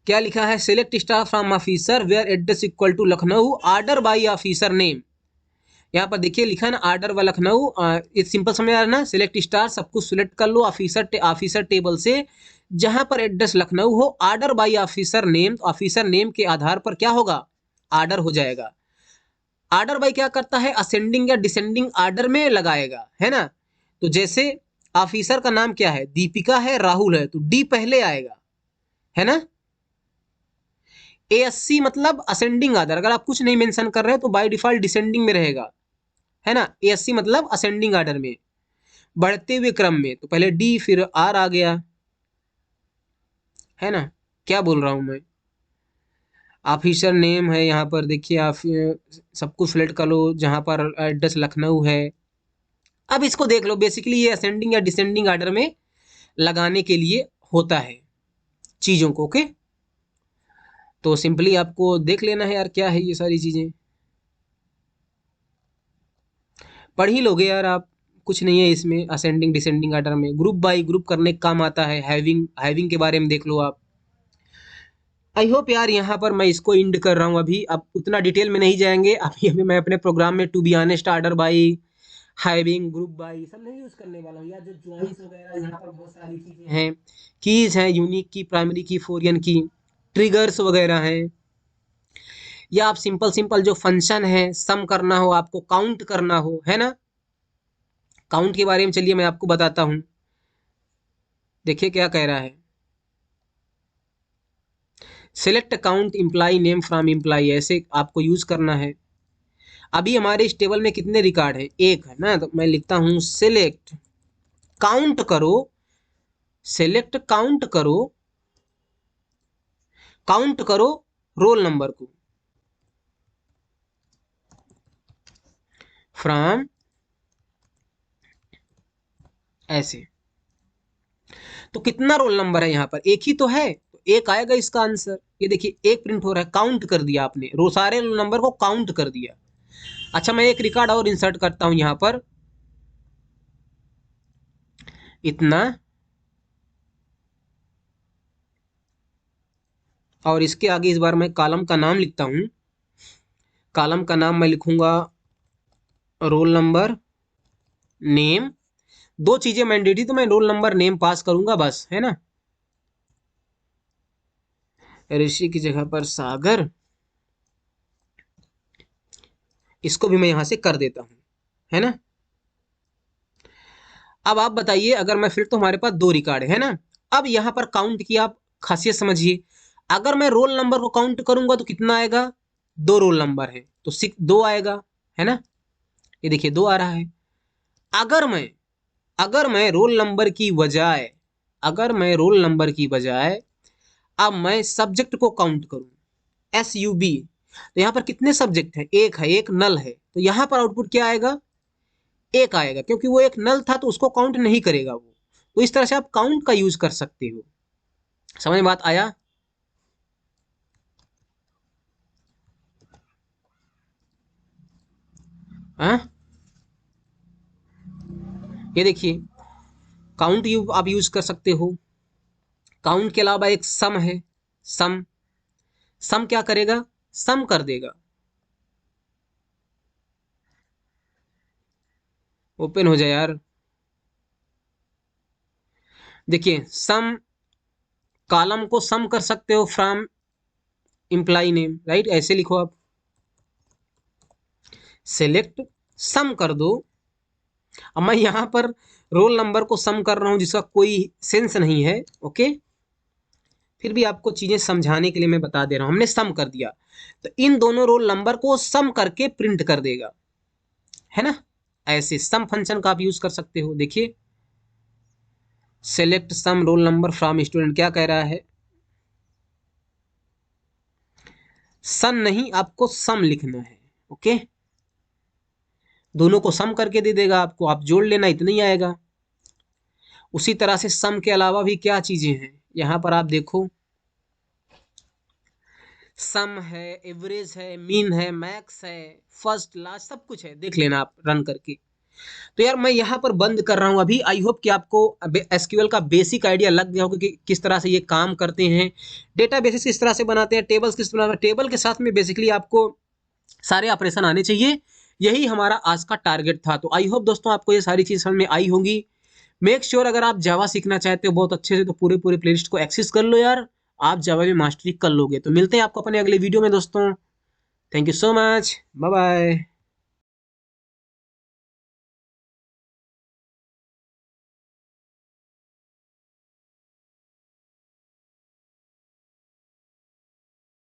क्या लिखा है, select star from officer where address equal to Lucknow, order by officer name. यहाँ पर देखिए लिखा ना ऑर्डर व लखनऊ, ये सिंपल समझ आ रहा है ना, सिलेक्ट स्टार, सब कुछ सिलेक्ट कर लो ऑफिसर टेबल से, जहां पर एड्रेस लखनऊ हो, order by officer name, officer name के आधार पर क्या होगा, ऑर्डर हो जाएगा। ऑर्डर बाई क्या करता है, असेंडिंग या डिसेंडिंग ऑर्डर में लगाएगा, है ना। तो जैसे ऑफिसर का नाम क्या है, दीपिका है, राहुल है, तो डी पहले आएगा, है ना। ASC मतलब असेंडिंग ऑर्डर, अगर आप कुछ नहीं मेंशन कर रहे हो तो बाय डिफॉल्ट डिसेंडिंग में रहेगा, है ना। ASC मतलब असेंडिंग ऑर्डर में, बढ़ते हुए क्रम में, तो पहले डी फिर आर आ गया, है ना। क्या बोल रहा हूं मैं, ऑफिसर नेम है, यहाँ पर देखिए आप सब कुछ सिलेक्ट कर लो जहां पर एड्रेस लखनऊ है। अब इसको देख लो, बेसिकली ये असेंडिंग या डिसेंडिंग ऑर्डर में लगाने के लिए होता है चीजों को, ओके। तो सिंपली आपको देख लेना है यार क्या है ये सारी चीजें, पढ़ ही लोगे यार आप, कुछ नहीं है इसमें। असेंडिंग डिसेंडिंग ऑर्डर में ग्रुप बाई ग्रुप करने का काम आता है, हैविंग हैविंग के बारे में देख लो आप। आई होप यार यहाँ पर मैं इसको इंड कर रहा हूँ अभी, अब उतना डिटेल में नहीं जाएंगे अभी। अभी मैं अपने प्रोग्राम में to be honest, order by, having, group by सब नहीं यूज करने वाला हूँ यार। जो ज्वाइंस वगैरह यहाँ पर बहुत सारी चीजें हैं, कीज हैं, यूनिक की, प्राइमरी की, फॉरिन की, ट्रिगर्स वगैरह हैं, या आप सिंपल सिंपल जो फंक्शन है, सम करना हो आपको, काउंट करना हो, है ना। काउंट के बारे में चलिए मैं आपको बताता हूं, देखिए क्या कह रहा है, select count imply name from imply, ऐसे आपको यूज करना है। अभी हमारे इस टेबल में कितने रिकॉर्ड है, एक है ना, तो मैं लिखता हूं सिलेक्ट काउंट करो, सिलेक्ट काउंट करो रोल नंबर को फ्रॉम, ऐसे। तो कितना रोल नंबर है यहाँ पर, एक ही तो है, तो एक आएगा इसका आंसर। ये देखिए एक प्रिंट हो रहा है, काउंट कर दिया आपने, सारे रोल नंबर को काउंट कर दिया। अच्छा मैं एक रिकॉर्ड और इंसर्ट करता हूं यहां पर, इतना, और इसके आगे इस बार मैं कॉलम का नाम लिखता हूं, कॉलम का नाम मैं लिखूंगा रोल नंबर नेम। दो चीजें मैंडेटरी, तो मैं रोल नंबर नेम पास करूंगा बस, है ना। ऋषि की जगह पर सागर, इसको भी मैं यहां से कर देता हूं, है ना। अब आप बताइए, अगर मैं फिर, तो हमारे पास दो रिकॉर्ड है ना। अब यहां पर काउंट की आप खासियत समझिए, अगर मैं रोल नंबर को काउंट करूंगा तो कितना आएगा, दो रोल नंबर है तो दो आएगा, है ना। ये देखिए दो आ रहा है। अगर मैं अगर मैं रोल नंबर की बजाय अगर मैं रोल नंबर की बजाय अब मैं सब्जेक्ट को काउंट करूं, SUB, तो यहां पर कितने सब्जेक्ट है, एक है, एक नल है, तो यहां पर आउटपुट क्या आएगा, एक आएगा, क्योंकि वो एक नल था तो उसको काउंट नहीं करेगा वो। तो इस तरह से आप काउंट का यूज कर सकते हो। समझ में बात आया। हाँ ये देखिए काउंट आप यूज कर सकते हो। काउंट के अलावा एक सम है, सम, सम क्या करेगा, सम कर देगा। ओपन हो जाए यार, देखिए सम, कॉलम को सम कर सकते हो फ्रॉम इम्प्लाई नेम, राइट, ऐसे लिखो आप, सेलेक्ट सम कर दो। अब मैं यहां पर रोल नंबर को सम कर रहा हूं जिसका कोई सेंस नहीं है, ओके। फिर भी आपको चीजें समझाने के लिए मैं बता दे रहा हूं। हमने सम कर दिया तो इन दोनों रोल नंबर को सम करके प्रिंट कर देगा, है ना। ऐसे सम फंक्शन का आप यूज कर सकते हो। देखिए select sum roll number from student क्या कह रहा है, सन नहीं आपको सम लिखना है। ओके, दोनों को सम करके दे देगा आपको, आप जोड़ लेना, इतना ही आएगा। उसी तरह से सम के अलावा भी क्या चीजें हैं यहां पर आप देखो, सम है, एवरेज है, मीन है, मैक्स है, फर्स्ट लास्ट सब कुछ है, देख लेना आप रन करके। तो यार मैं यहाँ पर बंद कर रहा हूँ अभी। आई होप कि आपको एसक्यूएल का बेसिक आइडिया लग गया होगा कि किस तरह से ये काम करते हैं, डेटाबेसेस किस तरह से बनाते हैं, टेबल्स किस तरह, टेबल के साथ में बेसिकली आपको सारे ऑपरेशन आने चाहिए। यही हमारा आज का टारगेट था। तो आई होप दोस्तों आपको ये सारी चीज समझ में आई होंगी। मेक श्योर अगर आप जावा सीखना चाहते हो बहुत अच्छे से तो पूरे पूरे प्लेलिस्ट को एक्सेस कर लो यार, आप जावा में मास्टरी कर लोगे। तो मिलते हैं आपको अपने अगले वीडियो में दोस्तों। Thank you so much, bye bye.